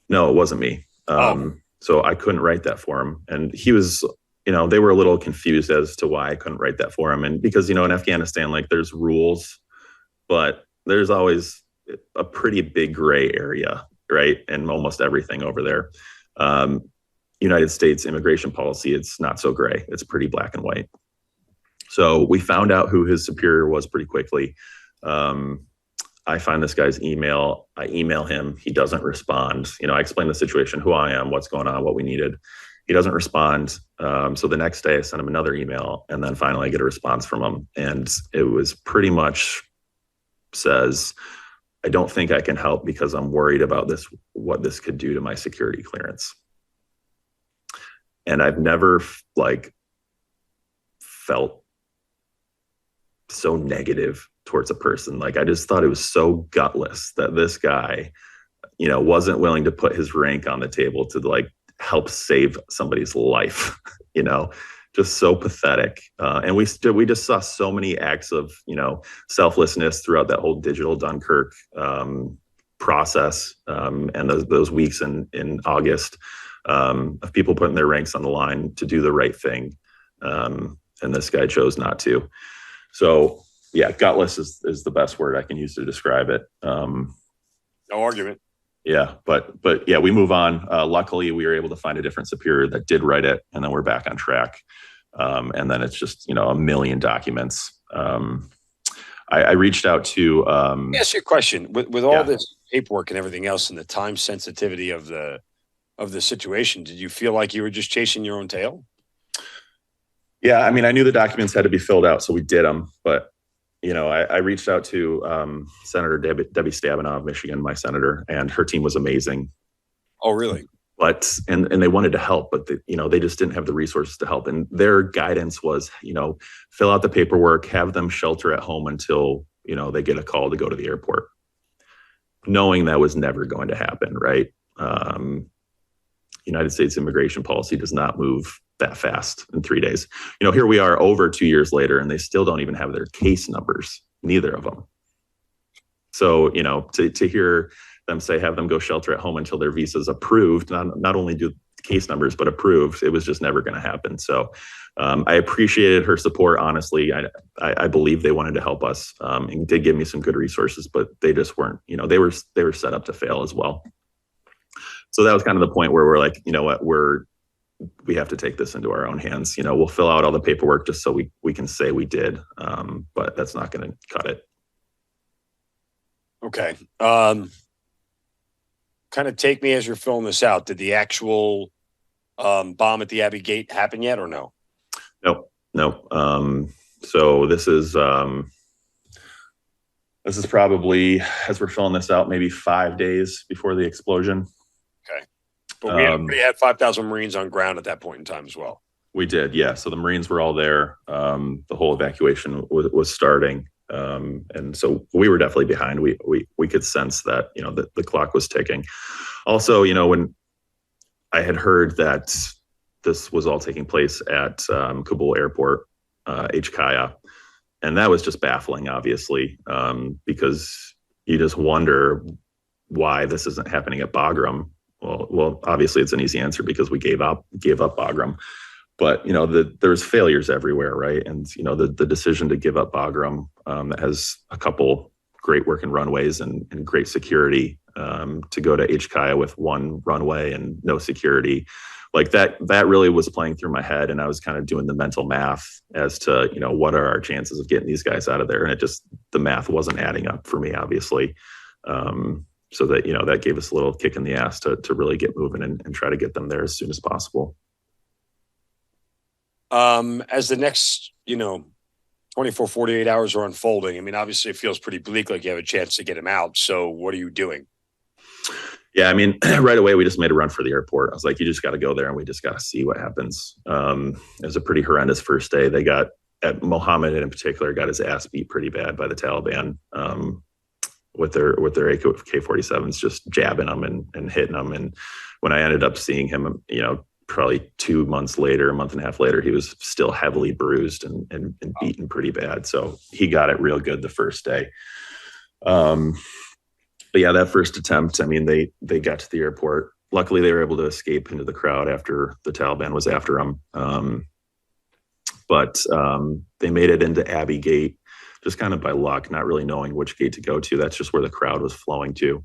No, it wasn't me. So I couldn't write that for him. And he was, they were a little confused as to why I couldn't write that for him. And because, in Afghanistan, like there's rules, but there's always a pretty big gray area, right? And almost everything over there. United States immigration policy, it's not so gray. It's pretty black and white. So we found out who his superior was pretty quickly. I find this guy's email. I email him. He doesn't respond. I explain the situation, who I am, what's going on, what we needed. He doesn't respond. So the next day I sent him another email, and then finally I get a response from him. And it was pretty much says, I don't think I can help because I'm worried about what this could do to my security clearance. And I've never felt so negative towards a person. Like, I just thought it was so gutless that this guy, wasn't willing to put his rank on the table to help save somebody's life, just so pathetic. And we just saw so many acts of, selflessness throughout that whole digital Dunkirk process, and those weeks in August, of people putting their ranks on the line to do the right thing. And this guy chose not to. So yeah, gutless is the best word I can use to describe it. No argument. Yeah, but yeah, we move on. Luckily, we were able to find a different superior that did write it, and then we're back on track. And then it's just a million documents. I reached out to. Let me ask you a question. With all this paperwork and everything else, and the time sensitivity of the situation, did you feel like you were just chasing your own tail? Yeah, I mean, I knew the documents had to be filled out, so we did them. But I reached out to Senator Debbie Stabenow of Michigan, my senator, and her team was amazing. Oh, really? But and they wanted to help, but they just didn't have the resources to help. And their guidance was, fill out the paperwork, have them shelter at home until they get a call to go to the airport, knowing that was never going to happen. Right? United States immigration policy does not move that fast in 3 days. Here we are over 2 years later, and they still don't even have their case numbers, neither of them. So, to hear them say, have them go shelter at home until their visa's approved, not only do case numbers, but approved, it was just never going to happen. So I appreciated her support. Honestly, I believe they wanted to help us, and did give me some good resources, but they just weren't, they were set up to fail as well. So that was kind of the point where we're like, what, we have to take this into our own hands. We'll fill out all the paperwork just so we can say we did, but that's not going to cut it. Okay. Kind of take me as you're filling this out. Did the actual bomb at the Abbey gate happen yet, or no? No. So this is probably, as we're filling this out, maybe 5 days before the explosion. Okay. But we already had 5,000 Marines on ground at that point in time as well. We did, yeah. So the Marines were all there. The whole evacuation was starting. And so we were definitely behind. We could sense that, the clock was ticking. Also, when I had heard that this was all taking place at Kabul airport, HKIA, and that was just baffling, obviously, because you just wonder why this isn't happening at Bagram. Well, obviously it's an easy answer because we gave up Bagram, but there's failures everywhere, right? And the decision to give up Bagram, that has a couple great working runways and great security, to go to HKIA with one runway and no security, like that really was playing through my head, and I was kind of doing the mental math as to what are our chances of getting these guys out of there, and the math wasn't adding up for me, obviously. So that, that gave us a little kick in the ass to really get moving and try to get them there as soon as possible. As the next, 24, 48 hours are unfolding. I mean, obviously it feels pretty bleak, like you have a chance to get him out. So what are you doing? Yeah, I mean, right away, we just made a run for the airport. I was like, you just got to go there and we just got to see what happens. It was a pretty horrendous first day. They got, at Mohammed in particular, got his ass beat pretty bad by the Taliban with their AK-47s, just jabbing them and hitting them. And when I ended up seeing him, probably 2 months later, a month and a half later, he was still heavily bruised and beaten pretty bad. So he got it real good the first day. But yeah, that first attempt, I mean, they got to the airport. Luckily, they were able to escape into the crowd after the Taliban was after them. But they made it into Abbey Gate, just kind of by luck, not really knowing which gate to go to. That's just where the crowd was flowing to.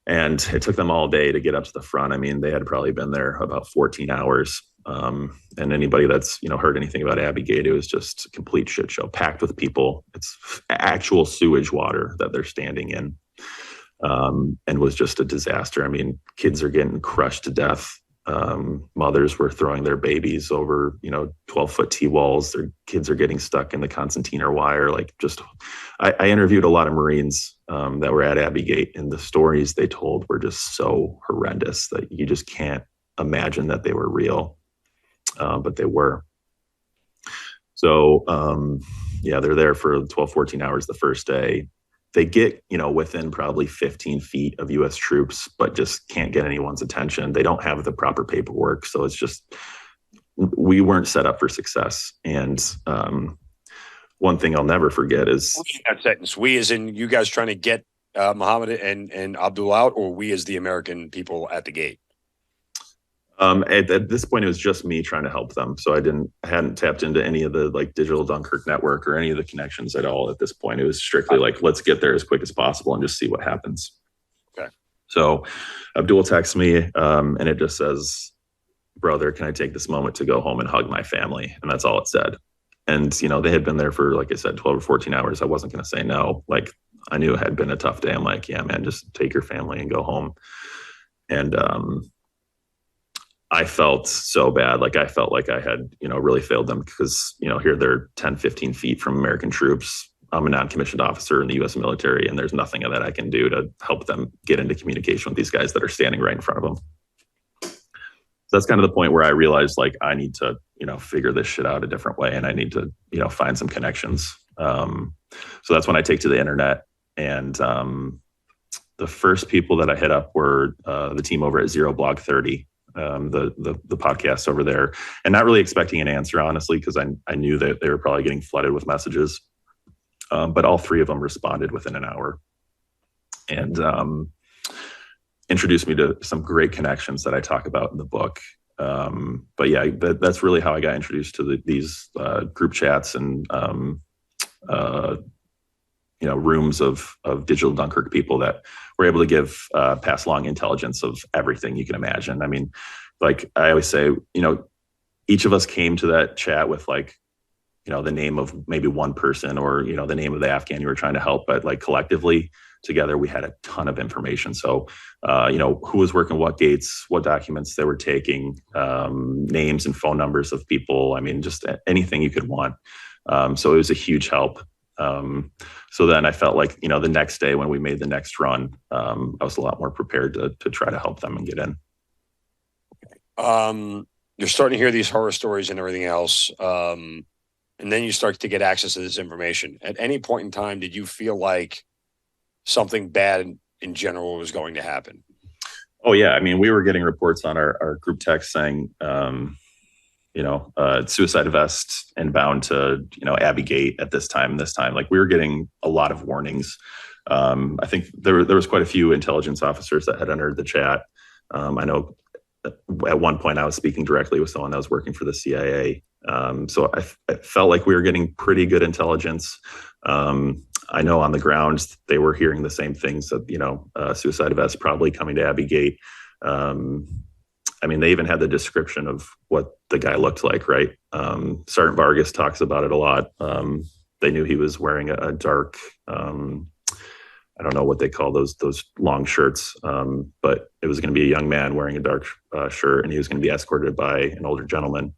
And it took them all day to get up to the front. I mean, they had probably been there about 14 hours. And anybody that's, heard anything about Abbey Gate, it was just a complete shit show, packed with people. It's actual sewage water that they're standing in. And was just a disaster. I mean, kids are getting crushed to death. Mothers were throwing their babies over, 12-foot T-walls. Their kids are getting stuck in the concertina wire. I interviewed a lot of Marines that were at Abbey Gate, and the stories they told were just so horrendous that you just can't imagine that they were real, but they were. So, they're there for 12, 14 hours the first day. They get, within probably 15 feet of U.S. troops, but just can't get anyone's attention. They don't have the proper paperwork. So it's just, we weren't set up for success. And one thing I'll never forget is that sentence. We as in you guys trying to get Muhammad and Abdul out, or we as the American people at the gate? At this point, it was just me trying to help them. So I hadn't tapped into any of the Digital Dunkirk network or any of the connections at all at this point. It was strictly let's get there as quick as possible and just see what happens. Okay. So Abdul texts me and it just says, brother, can I take this moment to go home and hug my family? And that's all it said. And, they had been there for, like I said, 12 or 14 hours. I wasn't going to say no. I knew it had been a tough day. I'm like, yeah, man, just take your family and go home. And, I felt so bad. I felt like I had, really failed them because, here they're 10, 15 feet from American troops. I'm a non-commissioned officer in the U.S. military, and there's nothing that I can do to help them get into communication with these guys that are standing right in front of them. So that's kind of the point where I realized, I need to, figure this shit out a different way, and I need to, find some connections. So that's when I take to the internet, and the first people that I hit up were the team over at Zero Blog 30. The podcast over there, and not really expecting an answer, honestly, because I knew that they were probably getting flooded with messages. But all three of them responded within an hour and introduced me to some great connections that I talk about in the book. But yeah, that's really how I got introduced to these group chats and rooms of Digital Dunkirk people that were able to pass along intelligence of everything you can imagine. I mean, I always say, each of us came to that chat with the name of maybe one person or, the name of the Afghan you were trying to help, but collectively together, we had a ton of information. So, who was working what gates, what documents they were taking, names and phone numbers of people. I mean, just anything you could want. So it was a huge help. So then I felt like, the next day when we made the next run, I was a lot more prepared to try to help them and get in. You're starting to hear these horror stories and everything else. And then you start to get access to this information. At any point in time, did you feel like something bad in general was going to happen? Oh yeah. I mean, we were getting reports on our group text saying, suicide vest inbound to, Abbey Gate at this time. We were getting a lot of warnings. I think there was quite a few intelligence officers that had entered the chat. I know at one point I was speaking directly with someone that was working for the CIA. So I felt like we were getting pretty good intelligence. I know on the ground, they were hearing the same things that, suicide vest probably coming to Abbey Gate. I mean, they even had the description of what the guy looked like, right? Sergeant Vargas talks about it a lot. They knew he was wearing a dark, I don't know what they call those long shirts, but it was going to be a young man wearing a dark shirt, and he was going to be escorted by an older gentleman.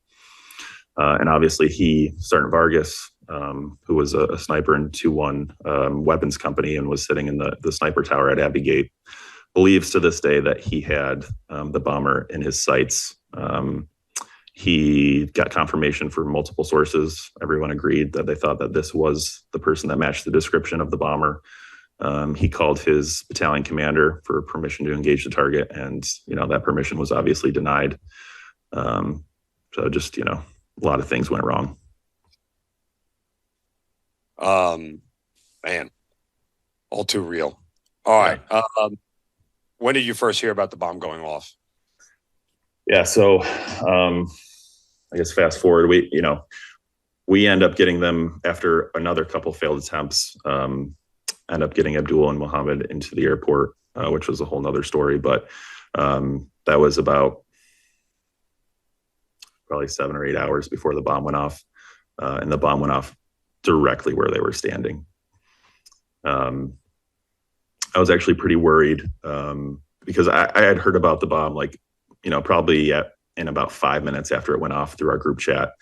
And obviously Sergeant Vargas, who was a sniper in 2-1 weapons company and was sitting in the sniper tower at Abbey Gate, believes to this day that he had the bomber in his sights. He got confirmation from multiple sources. Everyone agreed that they thought that this was the person that matched the description of the bomber. He called his battalion commander for permission to engage the target, and that permission was obviously denied. So just a lot of things went wrong. Man, all too real. All right. When did you first hear about the bomb going off? Yeah, so I guess fast forward, we end up getting them after another couple failed attempts. End up getting Abdul and Muhammad into the airport, which was a whole nother story. But that was about probably 7 or 8 hours before the bomb went off, and the bomb went off directly where they were standing. I was actually pretty worried because I had heard about the bomb, probably in about 5 minutes after it went off through our group chat.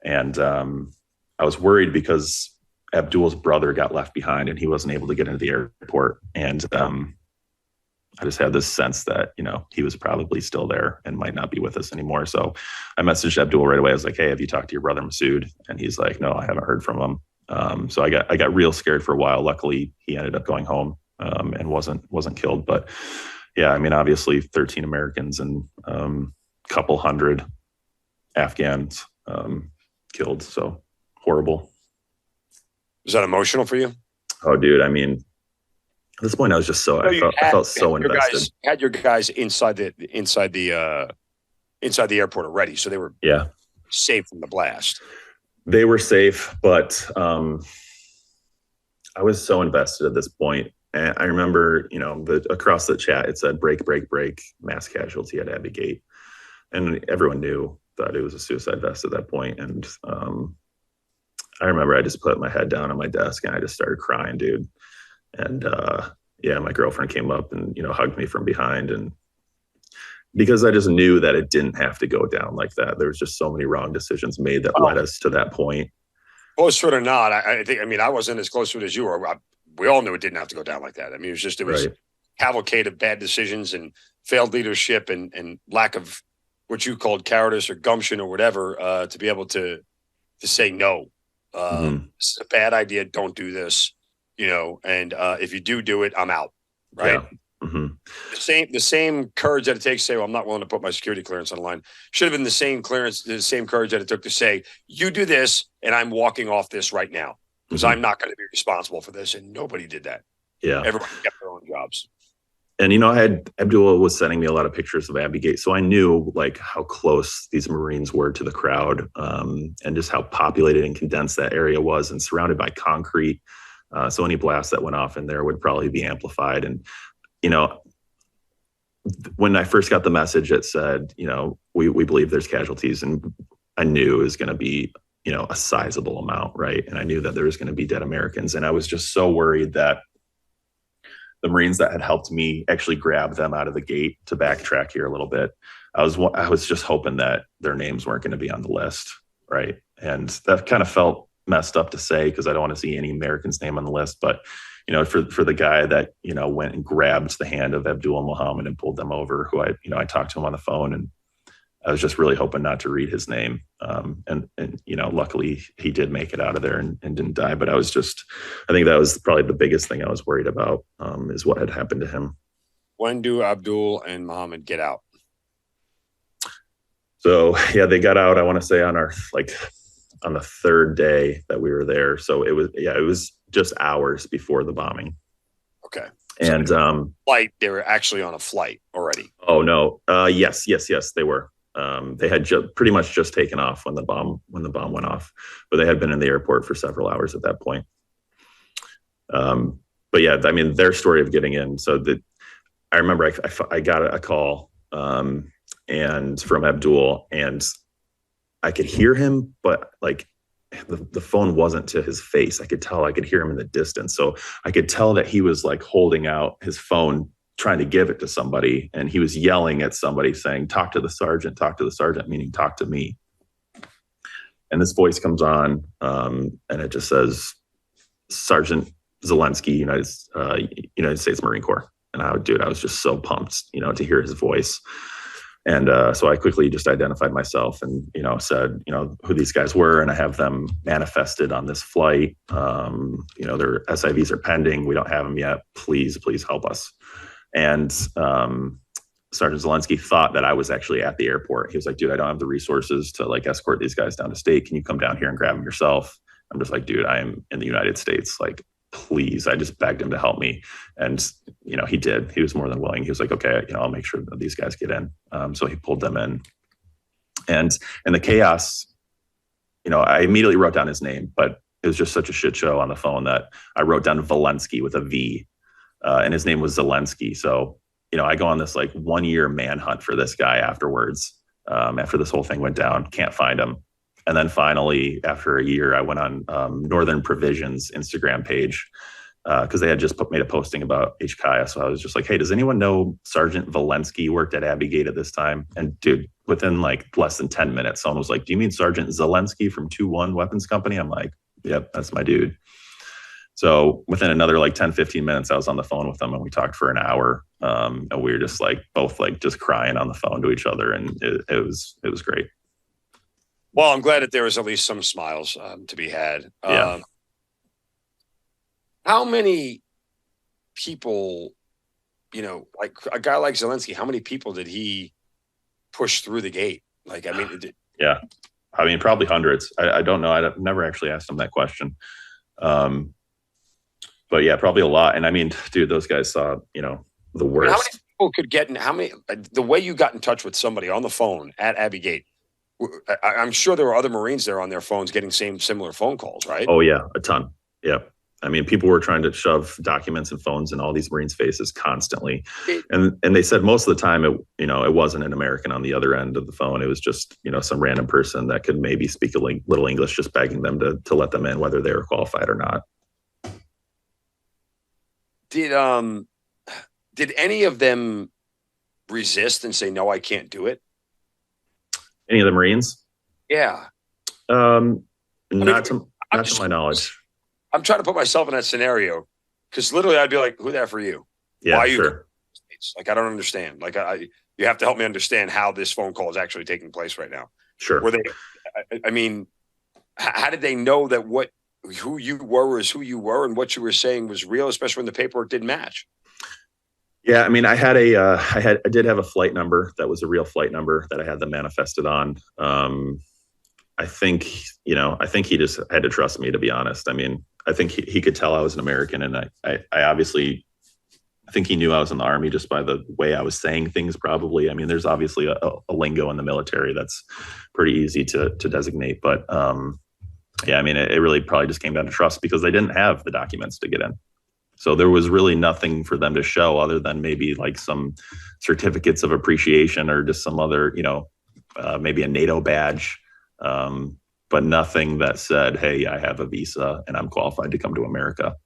And I was worried because Abdul's brother got left behind and he wasn't able to get into the airport. And I just had this sense that, he was probably still there and might not be with us anymore. So I messaged Abdul right away. I was like, hey, have you talked to your brother Masood? And he's like, no, I haven't heard from him. So I got real scared for a while. Luckily, he ended up going home and wasn't killed. But yeah, obviously 13 Americans and couple hundred Afghans killed. So horrible. Was that emotional for you? Oh, dude. At this point, I was just I felt so invested. Had your guys inside the airport already, so they were safe from the blast. They were safe, but I was so invested at this point. And I remember, across the chat, it said break, mass casualty at Abbey Gate. And everyone knew that it was a suicide vest at that point. And I remember I just put my head down on my desk and I just started crying, dude. And my girlfriend came up and, hugged me from behind. And because I just knew that it didn't have to go down like that. There was just so many wrong decisions made that led us to that point. Close to it or not, I think, I wasn't as close to it as you were. We all knew it didn't have to go down like that. It was right. Cavalcade of bad decisions and failed leadership and lack of what you called cowardice or gumption or whatever, to be able to say no. This is a bad idea. Don't do this. And if you do it, I'm out. Right. Yeah. Mm-hmm. The same courage that it takes to say, well, I'm not willing to put my security clearance on the line, should have been the same courage that it took to say, you do this and I'm walking off this right now because I'm not going to be responsible for this. And nobody did that. Yeah. Everyone kept their own jobs. And, Abdullah was sending me a lot of pictures of Abbey Gate. So I knew how close these Marines were to the crowd, and just how populated and condensed that area was and surrounded by concrete. So any blast that went off in there would probably be amplified. And, when I first got the message, it said, we believe there's casualties, and I knew it was going to be, a sizable amount. Right. And I knew that there was going to be dead Americans. And I was just so worried that the Marines that had helped me actually grab them out of the gate, to backtrack here a little bit, I was just hoping that their names weren't going to be on the list. Right. And that kind of felt messed up to say, because I don't want to see any American's name on the list. But, for the guy that, went and grabbed the hand of Abdul Muhammad and pulled them over, who I talked to him on the phone, and I was just really hoping not to read his name. And luckily he did make it out of there and didn't die. But I think that was probably the biggest thing I was worried about, is what had happened to him. When do Abdul and Muhammad get out? So, they got out, I want to say on the third day that we were there. So it was just hours before the bombing. Okay. And they were actually on a flight already. Oh no. Yes, they were. They had pretty much just taken off when the bomb went off, but they had been in the airport for several hours at that point. But yeah, their story of getting in. So I remember I got a call, and from Abdul, and I could hear him, but the phone wasn't to his face. I could hear him in the distance. So I could tell that he was holding out his phone, trying to give it to somebody. And he was yelling at somebody saying, talk to the sergeant, meaning talk to me. And this voice comes on, and it just says, Sergeant Zelensky, United States Marine Corps. And I was just so pumped, to hear his voice. And so I quickly just identified myself and, said, who these guys were. And I have them manifested on this flight. Their SIVs are pending. We don't have them yet. Please help us. And Sergeant Zelensky thought that I was actually at the airport. He was like, dude, I don't have the resources to like escort these guys down to state. Can you come down here and grab them yourself? I'm just like, dude, I am in the United States. Like, please. I just begged him to help me. And, he did. He was more than willing. He was like, okay, I'll make sure that these guys get in. So he pulled them in. And in the chaos, I immediately wrote down his name, but it was just such a shit show on the phone that I wrote down Valensky with a V, and his name was Zelensky. So, I go on this like 1 year manhunt for this guy afterwards, after this whole thing went down, can't find him. And then finally, after a year, I went on Northern Provisions Instagram page because they had just made a posting about HKIA. So I was just like, hey, does anyone know Sergeant Valensky worked at Abbey Gate at this time? And dude, within like less than 10 minutes, someone was like, do you mean Sergeant Zelensky from 2-1 Weapons Company? I'm like, yep, that's my dude. So within another like 10, 15 minutes, I was on the phone with them and we talked for an hour. And we were just like, both like just crying on the phone to each other. And it was great. Well, I'm glad that there was at least some smiles to be had. Yeah. How many people, like a guy like Zelensky, how many people did he push through the gate? Like, I mean, yeah, I mean, probably hundreds. I don't know. I've never actually asked him that question. But yeah, probably a lot. And I mean, dude, those guys saw, the worst. How many people could get in? The way you got in touch with somebody on the phone at Abbey Gate, I'm sure there were other Marines there on their phones getting similar phone calls, right? Oh yeah, a ton. Yeah. I mean, people were trying to shove documents and phones in all these Marines' faces constantly. And they said most of the time, it wasn't an American on the other end of the phone. It was just, some random person that could maybe speak a little English, just begging them to let them in, whether they were qualified or not. Did any of them resist and say, no, I can't do it? Any of the Marines? Yeah. Not to my knowledge. I'm trying to put myself in that scenario because literally I'd be like, who that for you? Yeah, why are sure. Like, I don't understand. Like, you have to help me understand how this phone call is actually taking place right now. Sure. How did they know that who you were is who you were and what you were saying was real, especially when the paperwork didn't match? Yeah, I mean, I did have a flight number that was a real flight number that I had them manifested on. I think he just had to trust me, to be honest. I mean, I think he could tell I was an American, and I obviously, I think he knew I was in the Army just by the way I was saying things, probably. I mean, there's obviously a lingo in the military that's pretty easy to designate. But yeah, I mean, it really probably just came down to trust because they didn't have the documents to get in. So there was really nothing for them to show other than maybe like some certificates of appreciation or just some other, maybe a NATO badge. But nothing that said, hey, I have a visa and I'm qualified to come to America.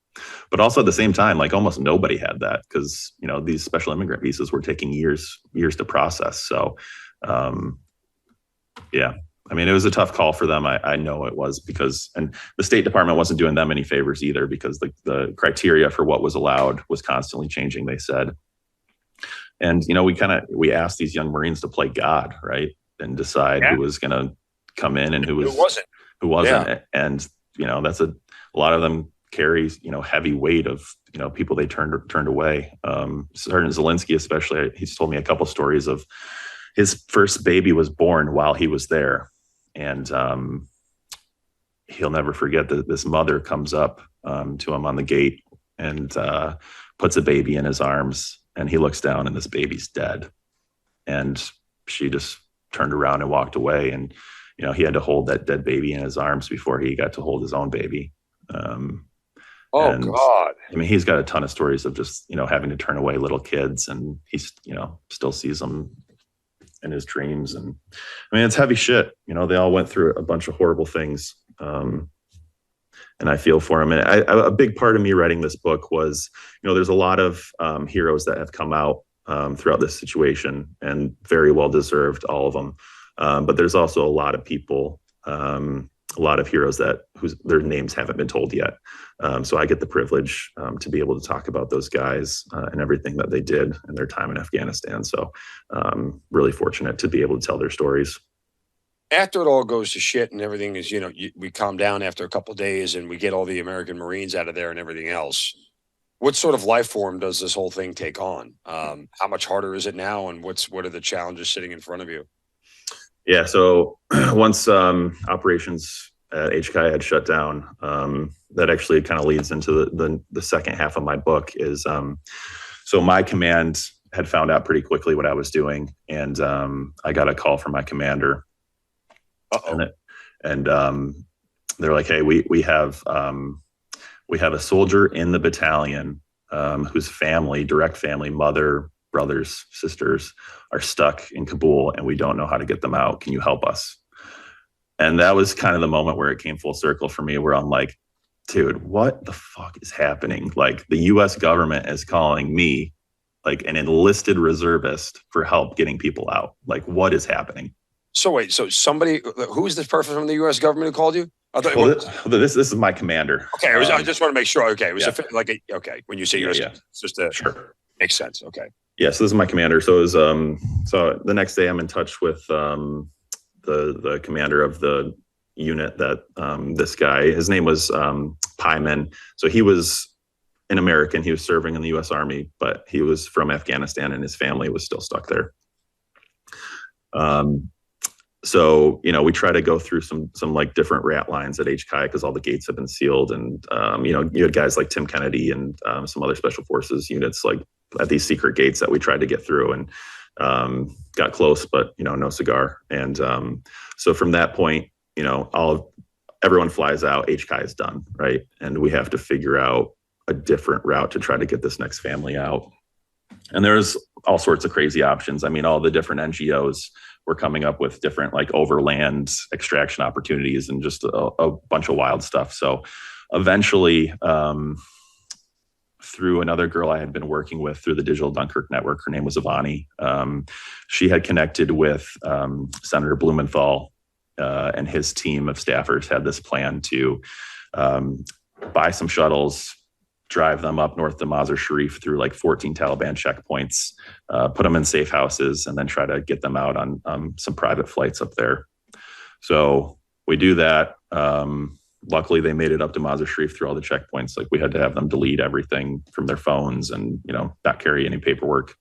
But also at the same time, like almost nobody had that because, these special immigrant visas were taking years to process. So, yeah, I mean, it was a tough call for them. I know it was and the State Department wasn't doing them any favors either because the criteria for what was allowed was constantly changing, they said. And, we asked these young Marines to play God, right? And decide who was going to come in and who wasn't. Yeah. And, that's a lot of them carry, heavy weight of, people they turned away. Sergeant Zelensky, especially, he's told me a couple stories of his first baby was born while he was there. And he'll never forget that this mother comes up to him on the gate and puts a baby in his arms. And he looks down and this baby's dead. And she just turned around and walked away. And, he had to hold that dead baby in his arms before he got to hold his own baby. God. I mean, he's got a ton of stories of just, having to turn away little kids and he's, still sees them in his dreams. And I mean, it's heavy shit. They all went through a bunch of horrible things. And I feel for him. And a big part of me writing this book was, there's a lot of heroes that have come out throughout this situation and very well deserved, all of them. But there's also a lot of people a lot of heroes whose their names haven't been told yet. So I get the privilege to be able to talk about those guys and everything that they did in their time in Afghanistan. So really fortunate to be able to tell their stories. After it all goes to shit and everything is, we calm down after a couple of days and we get all the American Marines out of there and everything else. What sort of life form does this whole thing take on? How much harder is it now? And what are the challenges sitting in front of you? Yeah. So once operations at HKI had shut down, that actually kind of leads into the second half of my book is, so my command had found out pretty quickly what I was doing. And I got a call from my commander. And they're like, hey, we have a soldier in the battalion whose direct family, mother, brothers, sisters are stuck in Kabul and we don't know how to get them out. Can you help us? And that was kind of the moment where it came full circle for me, where I'm like, dude, what the fuck is happening? Like, the US government is calling me, like an enlisted reservist, for help getting people out. Like, what is happening? So wait, who is this person from the U.S. government who called you? This is my commander. Okay, I just want to make sure. Okay, it was okay. When you say U.S., it's just sure, makes sense. Okay. Yeah, so this is my commander. So it was so the next day I'm in touch with the commander of the unit that this guy, his name was Pyman. So he was an American. He was serving in the U.S. Army, but he was from Afghanistan and his family was still stuck there. So, we try to go through some like different rat lines at HKI because all the gates have been sealed. And, you had guys like Tim Kennedy and some other special forces units like at these secret gates that we tried to get through and got close, but, no cigar. And so from that point, everyone flies out, HKI is done, right? And we have to figure out a different route to try to get this next family out. And there's all sorts of crazy options. I mean, all the different NGOs were coming up with different like overland extraction opportunities and just a bunch of wild stuff. So eventually, through another girl I had been working with through the Digital Dunkirk Network, her name was Ivani. She had connected with Senator Blumenthal and his team of staffers had this plan to buy some shuttles, drive them up north to Mazar Sharif through like 14 Taliban checkpoints, put them in safe houses, and then try to get them out on some private flights up there. So we do that. Luckily, they made it up to Mazar Sharif through all the checkpoints. Like, we had to have them delete everything from their phones and, not carry any paperwork.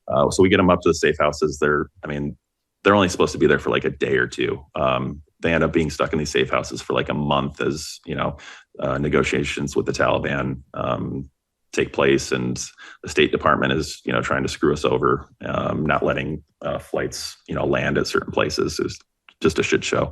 So we get them up to the safe houses. They're only supposed to be there for like a day or two. They end up being stuck in these safe houses for like a month as, negotiations with the Taliban take place, and the State Department is, trying to screw us over, not letting flights, land at certain places. It was just a shit show.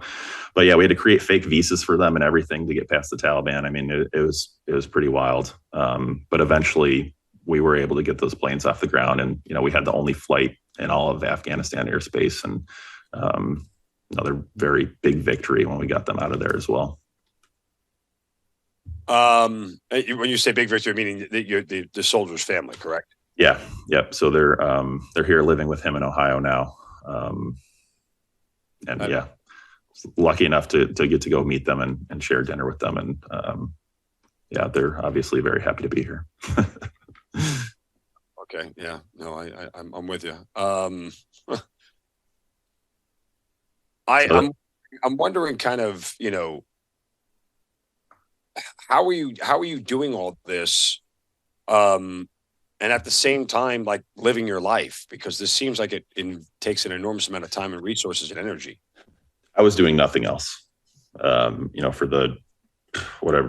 But yeah, we had to create fake visas for them and everything to get past the Taliban. I mean, it was pretty wild. But eventually we were able to get those planes off the ground, and, we had the only flight in all of Afghanistan airspace, and another very big victory when we got them out of there as well. When you say big victory, meaning the soldier's family, correct? Yeah. Yep. So they're here living with him in Ohio now. Lucky enough to get to go meet them and share dinner with them. And they're obviously very happy to be here. Okay. Yeah. No, I'm with you. I'm wondering kind of, how are you doing all this? And at the same time, like, living your life, because this seems like it takes an enormous amount of time and resources and energy. I was doing nothing else. For the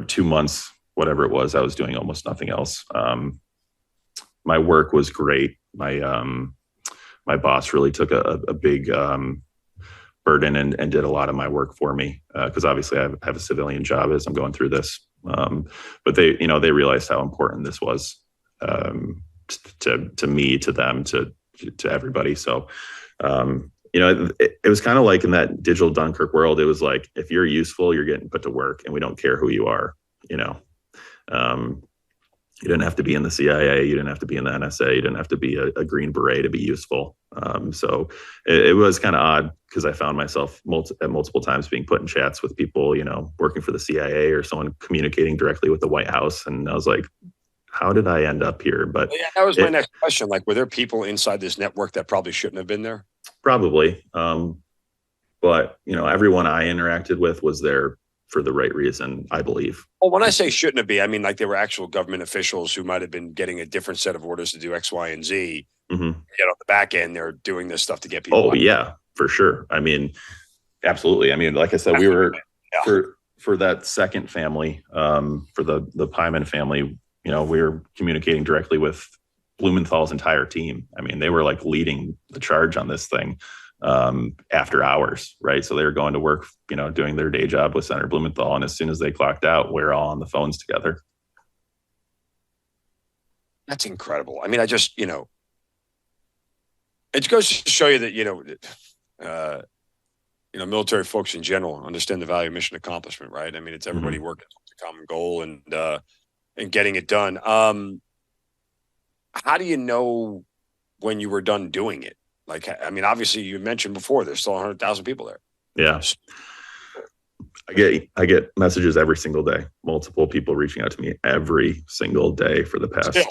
2 months, whatever it was, I was doing almost nothing else. My work was great. My boss really took a big burden and did a lot of my work for me, because obviously I have a civilian job as I'm going through this. But they realized how important this was to me, to them, to everybody. So, it was kind of like in that Digital Dunkirk world. It was like, if you're useful, you're getting put to work, and we don't care who you are. You didn't have to be in the CIA. You didn't have to be in the NSA. You didn't have to be a Green Beret to be useful. So it was kind of odd because I found myself at multiple times being put in chats with people, working for the CIA or someone communicating directly with the White House. And I was like, how did I end up here? But yeah, that was my next question. Like, were there people inside this network that probably shouldn't have been there? Probably. But, everyone I interacted with was there for the right reason, I believe. Well, when I say shouldn't have been, I mean, like, there were actual government officials who might have been getting a different set of orders to do X, Y, and Z. Mm-hmm. Yet on the back end, they're doing this stuff to get people. Oh, yeah, for sure. I mean, absolutely. I mean, like I said, we were for that second family, for the Pyman family, we were communicating directly with Blumenthal's entire team. I mean, they were like leading the charge on this thing after hours, right? So they were going to work, doing their day job with Senator Blumenthal. And as soon as they clocked out, we're all on the phones together. That's incredible. I mean, I just, it goes to show you that, military folks in general understand the value of mission accomplishment, right? I mean, it's everybody working towards a common goal and getting it done. How do you know when you were done doing it? Like, I mean, obviously you mentioned before, there's still 100,000 people there. Yeah. I get messages every single day, multiple people reaching out to me every single day for the past. Still.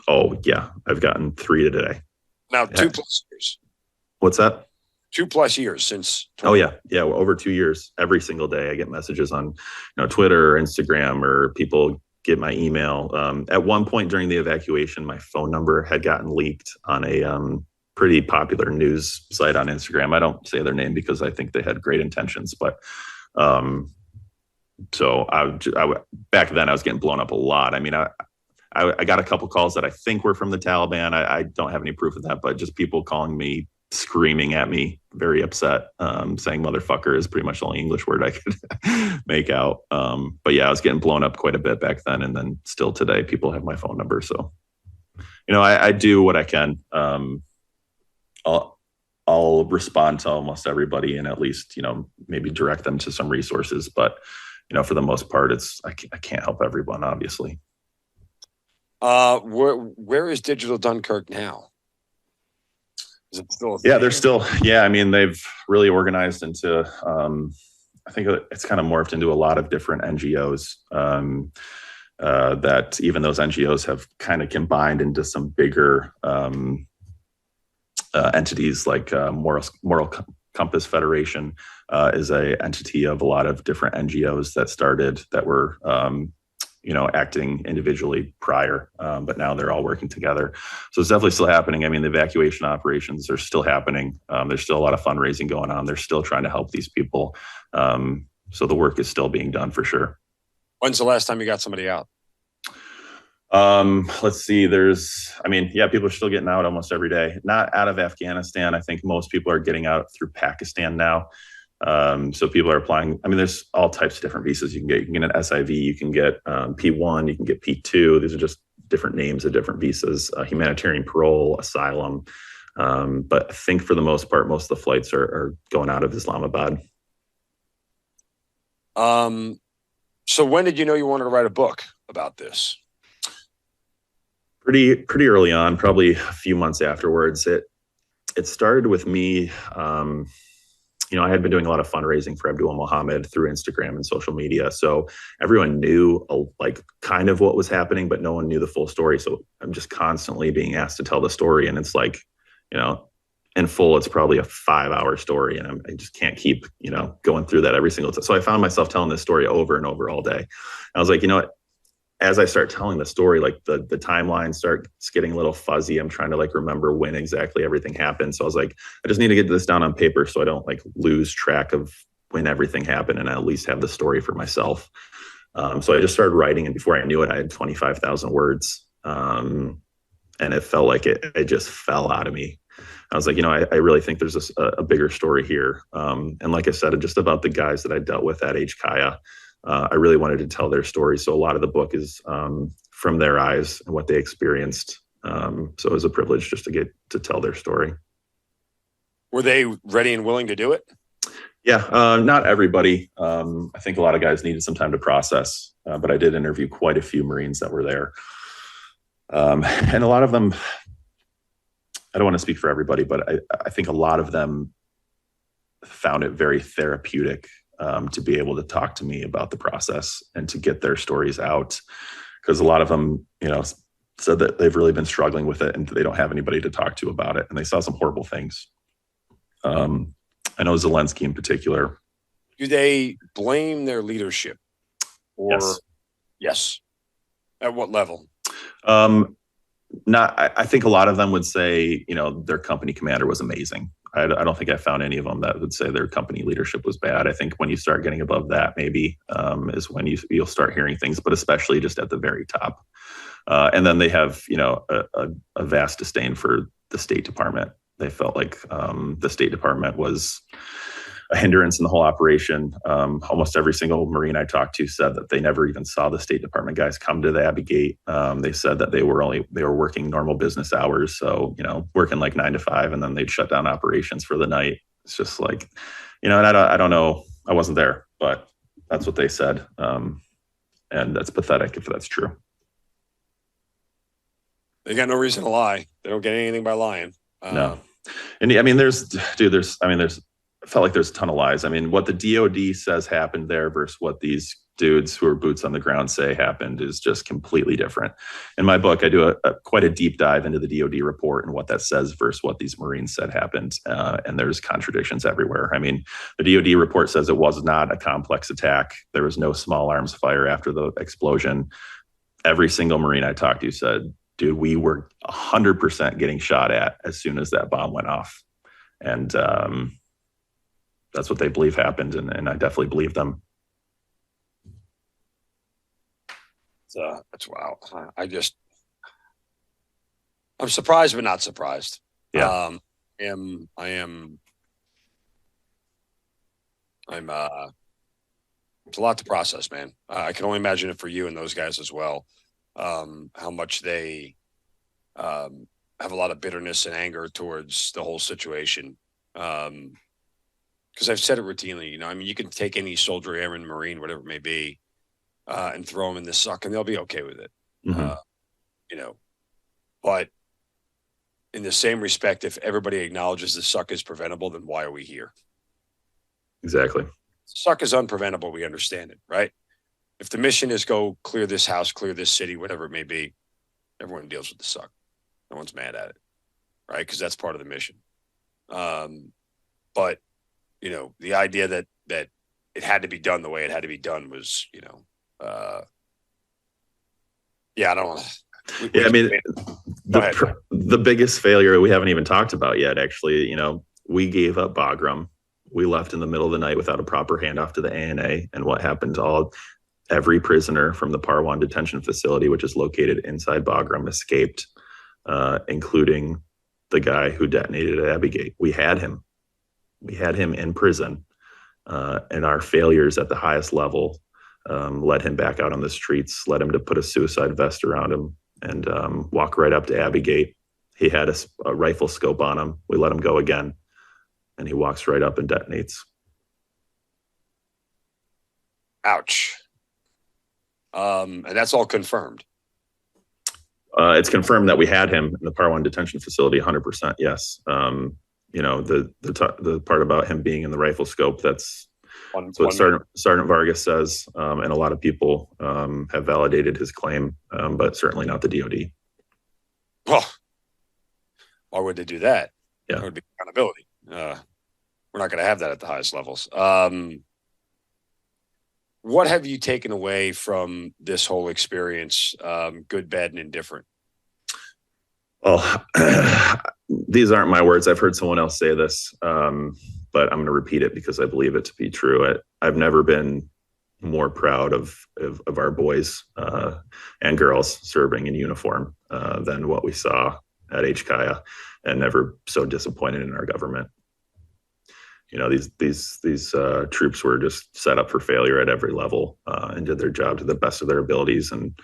Oh yeah. I've gotten 3 today. Now 2+ years. What's that? 2+ years since. Oh yeah. Yeah. Over 2 years, every single day I get messages on, Twitter or Instagram, or people get my email. At one point during the evacuation, my phone number had gotten leaked on a, pretty popular news site on Instagram. I don't say their name because I think they had great intentions, but so I back then I was getting blown up a lot. I mean, I got a couple calls that I think were from the Taliban. I don't have any proof of that, but just people calling me, screaming at me, very upset, saying motherfucker is pretty much the only English word I could make out. But yeah, I was getting blown up quite a bit back then. And then still today, people have my phone number. So, I do what I can. I'll respond to almost everybody and at least, maybe direct them to some resources. But, for the most part, I can't help everyone, obviously. Where is Digital Dunkirk now? Is it still? Yeah, they're still. Yeah, I mean, they've really organized into. I think it's kind of morphed into a lot of different NGOs. That even those NGOs have kind of combined into some bigger. Entities like Moral Compass Federation is a entity of a lot of different NGOs that started that were acting individually prior, but now they're all working together. So it's definitely still happening. I mean, the evacuation operations are still happening. There's still a lot of fundraising going on. They're still trying to help these people. So the work is still being done for sure. When's the last time you got somebody out? Let's see. People are still getting out almost every day. Not out of Afghanistan. I think most people are getting out through Pakistan now. So people are applying. I mean, there's all types of different visas you can get. You can get an SIV, you can get P1, you can get P2. These are just different names of different visas, humanitarian parole, asylum. But I think for the most part, most of the flights are going out of Islamabad. So when did you know you wanted to write a book about this? Pretty early on, probably a few months afterwards. It started with me. I had been doing a lot of fundraising for Abdul Muhammad through Instagram and social media. So everyone knew kind of what was happening, but no one knew the full story. So I'm just constantly being asked to tell the story. And it's like, in full, it's probably a 5-hour story. And I just can't keep, going through that every single time. So I found myself telling this story over and over all day. And I was like, as I start telling the story, like the timeline starts getting a little fuzzy. I'm trying to remember when exactly everything happened. So I was like, I just need to get this down on paper so I don't lose track of when everything happened and I at least have the story for myself. So I just started writing, and before I knew it, I had 25,000 words. And it felt like it just fell out of me. I was like, I really think there's a bigger story here. And like I said, just about the guys that I dealt with at HKIA. I really wanted to tell their story. So a lot of the book is from their eyes and what they experienced. So it was a privilege just to get to tell their story. Were they ready and willing to do it? Yeah, not everybody. I think a lot of guys needed some time to process, but I did interview quite a few Marines that were there. And a lot of them, I don't want to speak for everybody, but I think a lot of them found it very therapeutic to be able to talk to me about the process and to get their stories out. Because a lot of them, said that they've really been struggling with it and they don't have anybody to talk to about it. And they saw some horrible things. I know Zelensky in particular. Do they blame their leadership? Or yes. At what level? I think a lot of them would say, their company commander was amazing. I don't think I found any of them that would say their company leadership was bad. I think when you start getting above that, maybe is when you'll start hearing things, but especially just at the very top. And then they have, a vast disdain for the State Department. They felt like the State Department was a hindrance in the whole operation. Almost every single Marine I talked to said that they never even saw the State Department guys come to the Abbey gate. They said that they were working normal business hours. So, working like 9 to 5, and then they'd shut down operations for the night. It's just like, and I don't know, I wasn't there, but that's what they said. And that's pathetic if that's true. They got no reason to lie. They don't get anything by lying. No. And I mean, I felt like there's a ton of lies. I mean, what the DOD says happened there versus what these dudes who are boots on the ground say happened is just completely different. In my book, I do quite a deep dive into the DOD report and what that says versus what these Marines said happened. And there's contradictions everywhere. I mean, the DOD report says it was not a complex attack. There was no small arms fire after the explosion. Every single Marine I talked to said, dude, we were 100% getting shot at as soon as that bomb went off. And that's what they believe happened. And I definitely believe them. That's wow. I'm surprised, but not surprised. Yeah. I'm it's a lot to process, man. I can only imagine it for you and those guys as well. How much they have a lot of bitterness and anger towards the whole situation. Because I've said it routinely, you can take any soldier, airman, Marine, whatever it may be, and throw them in the suck, and they'll be okay with it. Mm-hmm. But in the same respect, if everybody acknowledges the suck is preventable, then why are we here? Exactly. Suck is unpreventable. We understand it, right? If the mission is go clear this house, clear this city, whatever it may be, everyone deals with the suck. No one's mad at it, right? Because that's part of the mission. But the idea that it had to be done the way it had to be done was, I don't want to. The biggest failure we haven't even talked about yet, actually, we gave up Bagram. We left in the middle of the night without a proper handoff to the ANA. And what happened to every prisoner from the Parwan detention facility, which is located inside Bagram, escaped, including the guy who detonated at Abbey Gate. We had him in prison, and our failures at the highest level led him back out on the streets, led him to put a suicide vest around him and walk right up to Abbey Gate. He had a rifle scope on him. We let him go again, and he walks right up and detonates. Ouch. And that's all confirmed. It's confirmed that we had him in the Parwan detention facility, 100%. Yes. The part about him being in the rifle scope, that's what Sergeant Vargas says. And a lot of people have validated his claim, but certainly not the DOD. Well, why would they do that? Yeah. That would be accountability. We're not going to have that at the highest levels. What have you taken away from this whole experience, good, bad, and indifferent? Well, these aren't my words. I've heard someone else say this, but I'm going to repeat it because I believe it to be true. I've never been more proud of our boys and girls serving in uniform than what we saw at HKIA, and never so disappointed in our government. These troops were just set up for failure at every level and did their job to the best of their abilities. And,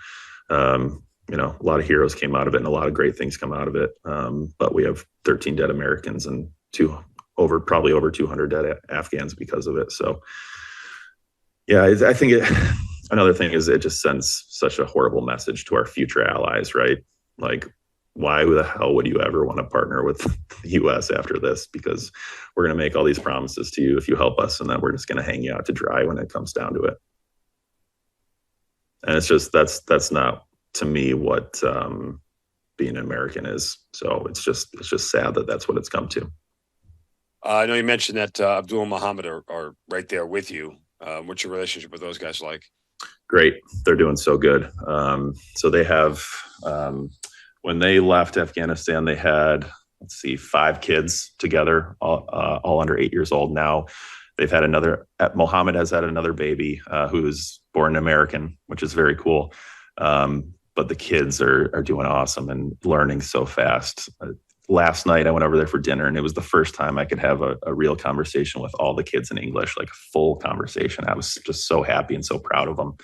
a lot of heroes came out of it and a lot of great things come out of it. But we have 13 dead Americans and probably over 200 dead Afghans because of it. So, yeah, I think another thing is it just sends such a horrible message to our future allies, right? like, why the hell would you ever want to partner with the US after this? Because we're going to make all these promises to you if you help us, and then we're just going to hang you out to dry when it comes down to it. And it's just, that's not, to me, what being an American is. So it's just sad that that's what it's come to. I know you mentioned that Abdul and Muhammad are right there with you. What's your relationship with those guys like? Great. They're doing so good. So they have, when they left Afghanistan, they had, 5 kids together, all under 8 years old now. They've had Mohammed has had another baby who's born American, which is very cool. But the kids are doing awesome and learning so fast. Last night I went over there for dinner, and it was the first time I could have a real conversation with all the kids in English, like a full conversation. I was just so happy and so proud of them,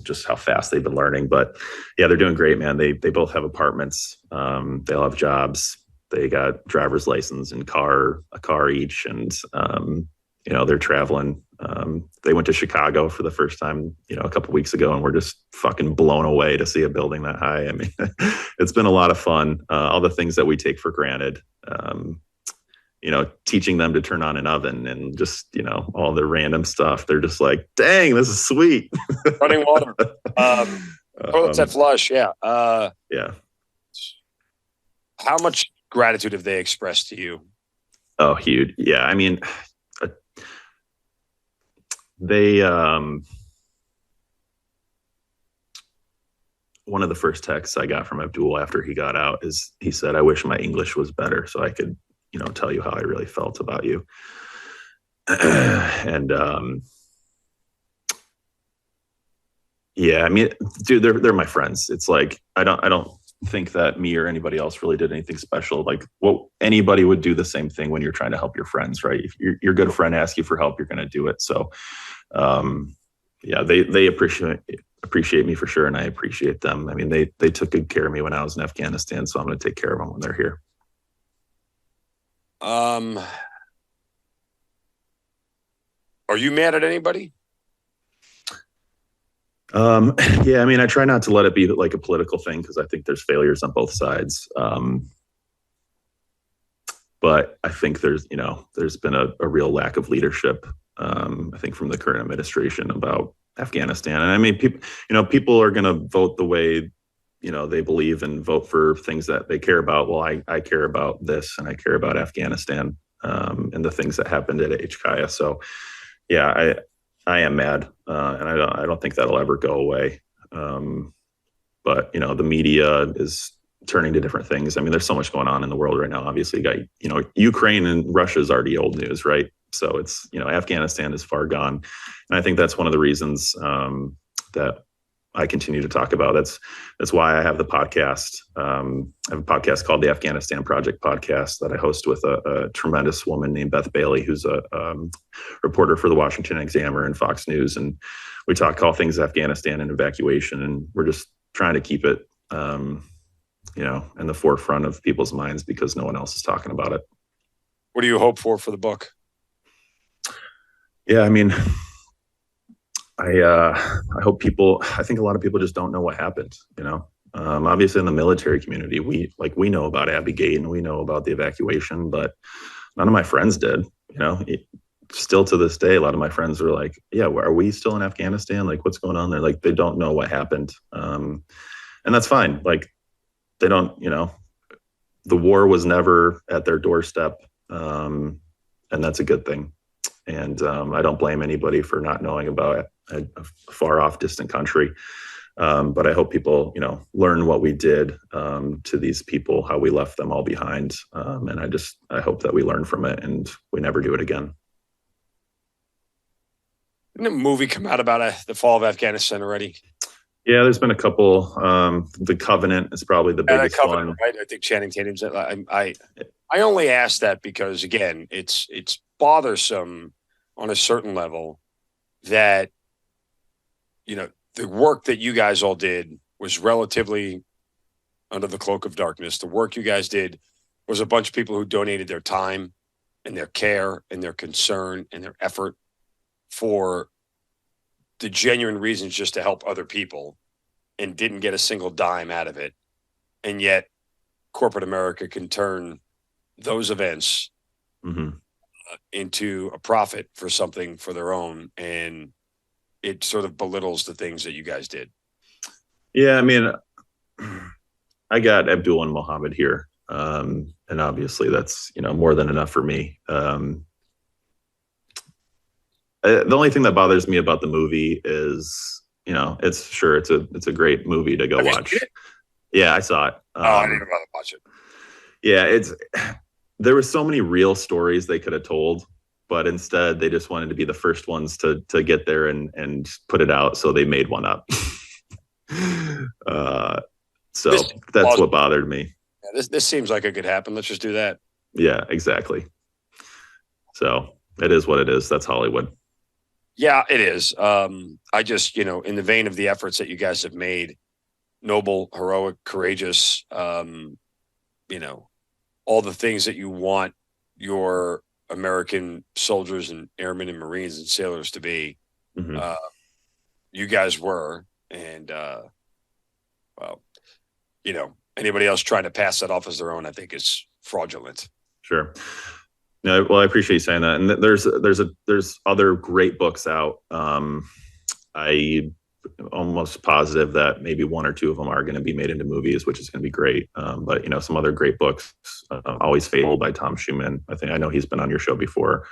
just how fast they've been learning. But yeah, they're doing great, man. They both have apartments. They'll have jobs. They got driver's license and a car each. And, they're traveling. They went to Chicago for the first time, a couple weeks ago, and we're just fucking blown away to see a building that high. I mean, it's been a lot of fun. All the things that we take for granted, teaching them to turn on an oven and just, all the random stuff. They're just like, dang, this is sweet. Running water. Toilets that flush. Yeah. Yeah. How much gratitude have they expressed to you? Oh, huge. Yeah. I mean, they, one of the first texts I got from Abdul after he got out is he said, I wish my English was better so I could, tell you how I really felt about you. And, yeah, I mean, dude, they're my friends. It's like, I don't think that me or anybody else really did anything special. Like, what anybody would do the same thing when you're trying to help your friends, right? If your good friend asks you for help, you're going to do it. So, yeah, they appreciate me for sure, and I appreciate them. I mean, they took good care of me when I was in Afghanistan, so I'm going to take care of them when they're here. Are you mad at anybody? Yeah, I mean, I try not to let it be like a political thing because I think there's failures on both sides. But I think there's been a real lack of leadership, I think, from the current administration about Afghanistan. And I mean, people are going to vote the way, they believe and vote for things that they care about. Well, I care about this, and I care about Afghanistan, and the things that happened at HKIA. So yeah, I am mad, and I don't think that'll ever go away. But the media is turning to different things. I mean, there's so much going on in the world right now. Obviously, you got Ukraine and Russia is already old news, right? So it's Afghanistan is far gone, and I think that's one of the reasons that I continue to talk about. That's why I have the podcast. I have a podcast called the Afghanistan Project Podcast that I host with a tremendous woman named Beth Bailey, who's a reporter for the Washington Examiner and Fox News. And we talk all things Afghanistan and evacuation. And we're just trying to keep it, in the forefront of people's minds because no one else is talking about it. What do you hope for the book? Yeah, I mean, I hope I think a lot of people just don't know what happened, obviously in the military community, we know about Abbey Gate and we know about the evacuation, but none of my friends did, still to this day, a lot of my friends are like, yeah, are we still in Afghanistan? Like, what's going on there? Like, they don't know what happened. And that's fine. Like, they don't, the war was never at their doorstep. And that's a good thing. And I don't blame anybody for not knowing about a far off distant country. But I hope people, learn what we did to these people, how we left them all behind. And I hope that we learn from it and we never do it again. Didn't a movie come out about the fall of Afghanistan already? Yeah, there's been a couple. The Covenant is probably the biggest one. Right? I think Channing Tatum's. I only ask that because, again, it's bothersome on a certain level that, the work that you guys all did was relatively under the cloak of darkness. The work you guys did was a bunch of people who donated their time and their care and their concern and their effort for the genuine reasons just to help other people and didn't get a single dime out of it. and yet corporate America can turn those events into a profit for something for their own, and it sort of belittles the things that you guys did. Yeah, I mean, I got Abdul and Mohammed here, and obviously that's more than enough for me. The only thing that bothers me about the movie is, it's a great movie to go watch. Yeah, I saw it. I didn't even bother to watch it. Yeah, there were so many real stories they could have told, but instead they just wanted to be the first ones to get there and put it out, so they made one up. So that's what bothered me. Yeah, this seems like it could happen. Let's just do that. Yeah, exactly. So it is what it is. That's Hollywood. Yeah, it is. I just, in the vein of the efforts that you guys have made, noble, heroic, courageous, all the things that you want your American soldiers and airmen and Marines and sailors to be, you guys were. And, anybody else trying to pass that off as their own, I think is fraudulent. Sure. No, well, I appreciate you saying that. And there's other great books out. I almost positive that maybe one or two of them are going to be made into movies, which is going to be great. But some other great books, Always Faithful by Tom Schumann. I know he's been on your show before.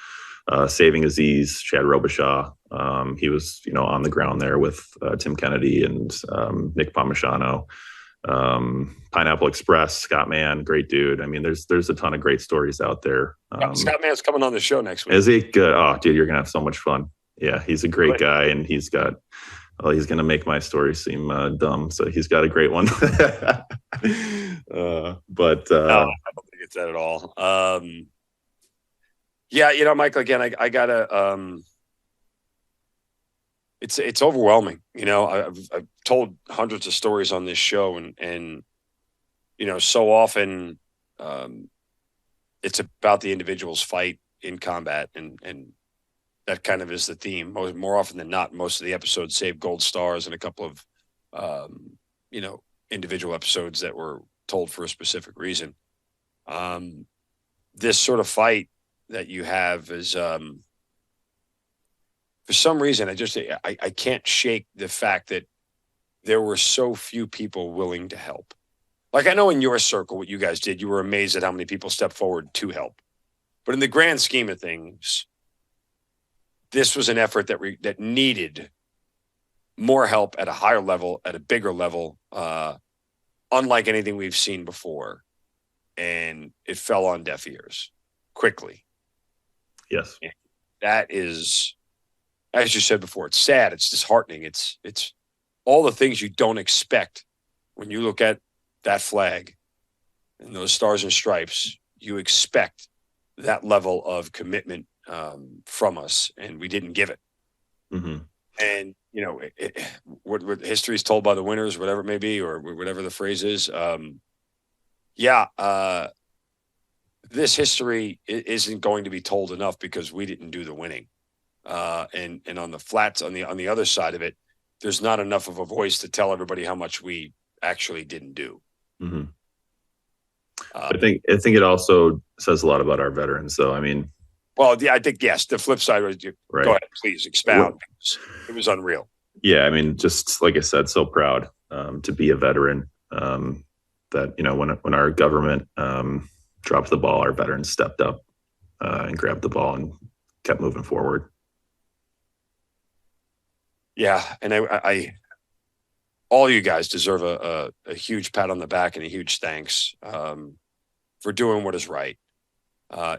Saving Aziz, Chad Robichaud. He was, on the ground there with Tim Kennedy and Nick Palmisano. Pineapple Express, Scott Mann, great dude. I mean, there's a ton of great stories out there. Scott Mann's coming on the show next week. Is he good? Oh, dude, you're gonna have so much fun. Yeah, he's a great guy, and he's gonna make my story seem dumb. So he's got a great one. No, I don't think it's that at all. Yeah, Michael, again, I gotta. It's overwhelming. I've told hundreds of stories on this show, and so often it's about the individual's fight in combat, and that kind of is the theme. More often than not, most of the episodes save gold stars and a couple of individual episodes that were told for a specific reason. This sort of fight that you have is. For some reason, I can't shake the fact that there were so few people willing to help. Like, I know in your circle, what you guys did, you were amazed at how many people stepped forward to help. But in the grand scheme of things, this was an effort that needed more help at a higher level, at a bigger level, unlike anything we've seen before. And it fell on deaf ears quickly. Yes. And that is... As you said before, it's sad. It's disheartening. It's all the things you don't expect when you look at that flag and those stars and stripes. You expect that level of commitment from us, and we didn't give it. And what history is told by the winners, whatever it may be, or whatever the phrase is. This history isn't going to be told enough because we didn't do the winning. And on the flats on the other side of it, there's not enough of a voice to tell everybody how much we actually didn't do. I think it also says a lot about our veterans. So, I mean, well, yeah, I think yes. The flip side was, right. Go ahead, please expound. It was unreal. Yeah, I mean, just like I said, so proud to be a veteran. That when our government dropped the ball, our veterans stepped up and grabbed the ball and kept moving forward. Yeah, and I all you guys deserve a huge pat on the back and a huge thanks for doing what is right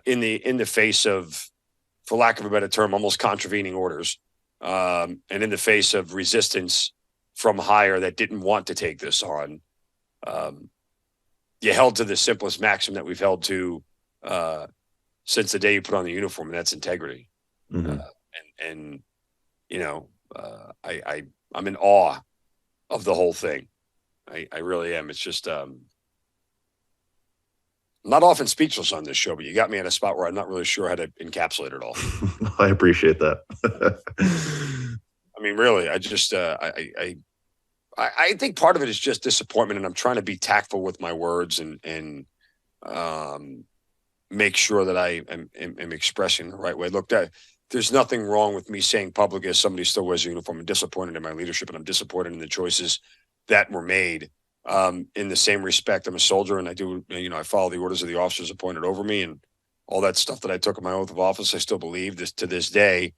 in the face of, for lack of a better term, almost contravening orders, and in the face of resistance from higher that didn't want to take this on. You held to the simplest maxim that we've held to since the day you put on the uniform, and that's integrity. I'm in awe of the whole thing. I really am. It's just I'm not often speechless on this show, but you got me at a spot where I'm not really sure how to encapsulate it all. I appreciate that. I mean, really, I just I think part of it is just disappointment, and I'm trying to be tactful with my words and make sure that I am expressing the right way. Look, there's nothing wrong with me saying publicly as somebody who still wears a uniform, I'm disappointed in my leadership, and I'm disappointed in the choices that were made. In the same respect, I'm a soldier, and I follow the orders of the officers appointed over me, and all that stuff that I took in my oath of office. I still believe this to this day.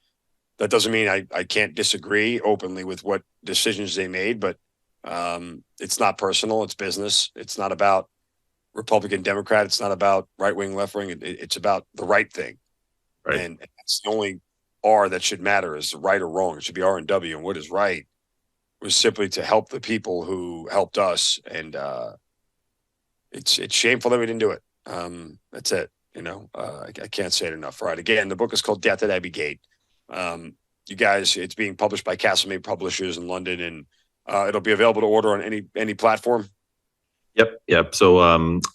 That doesn't mean I can't disagree openly with what decisions they made, but it's not personal. It's business. It's not about Republican, Democrat. It's not about right wing, left wing. It's about the right thing. Right. And it's the only R that should matter is right or wrong. It should be R and W. And what is right was simply to help the people who helped us. And it's shameful that we didn't do it. That's it. I can't say it enough. Right. Again, the book is called Death at Abbey Gate. You guys, it's being published by Castlemate Publishers in London, and it'll be available to order on any platform. Yep. So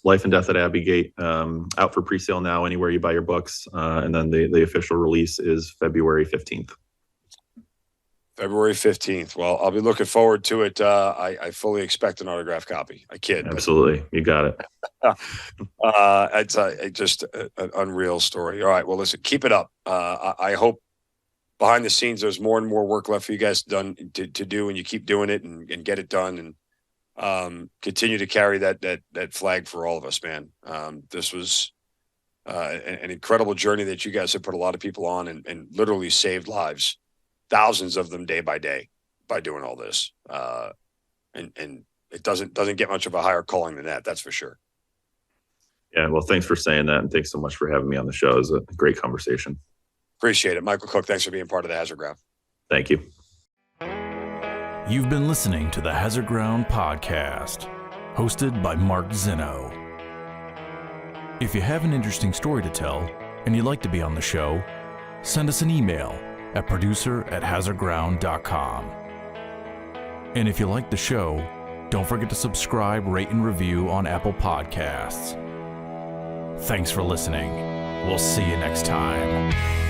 Life and Death at Abbey Gate, out for pre-sale now anywhere you buy your books. And then the official release is February 15th. February 15th. Well, I'll be looking forward to it. I fully expect an autographed copy. I kid. Absolutely. You got it. It's just an unreal story. All right. Well, listen, keep it up. I hope behind the scenes there's more and more work left for you guys to do, and you keep doing it and get it done, and continue to carry that flag for all of us, man. This was an incredible journey that you guys have put a lot of people on and literally saved lives, thousands of them day by day, by doing all this. And it doesn't get much of a higher calling than that. That's for sure. Yeah. Well, thanks for saying that. And thanks so much for having me on the show. It was a great conversation. Appreciate it. Mikael Cook, thanks for being part of the Hazard Ground. Thank you. You've been listening to the Hazard Ground podcast, hosted by Mark Zinno. If you have an interesting story to tell and you'd like to be on the show, send us an email at producer@hazardground.com. And if you like the show, don't forget to subscribe, rate, and review on Apple Podcasts. Thanks for listening. We'll see you next time.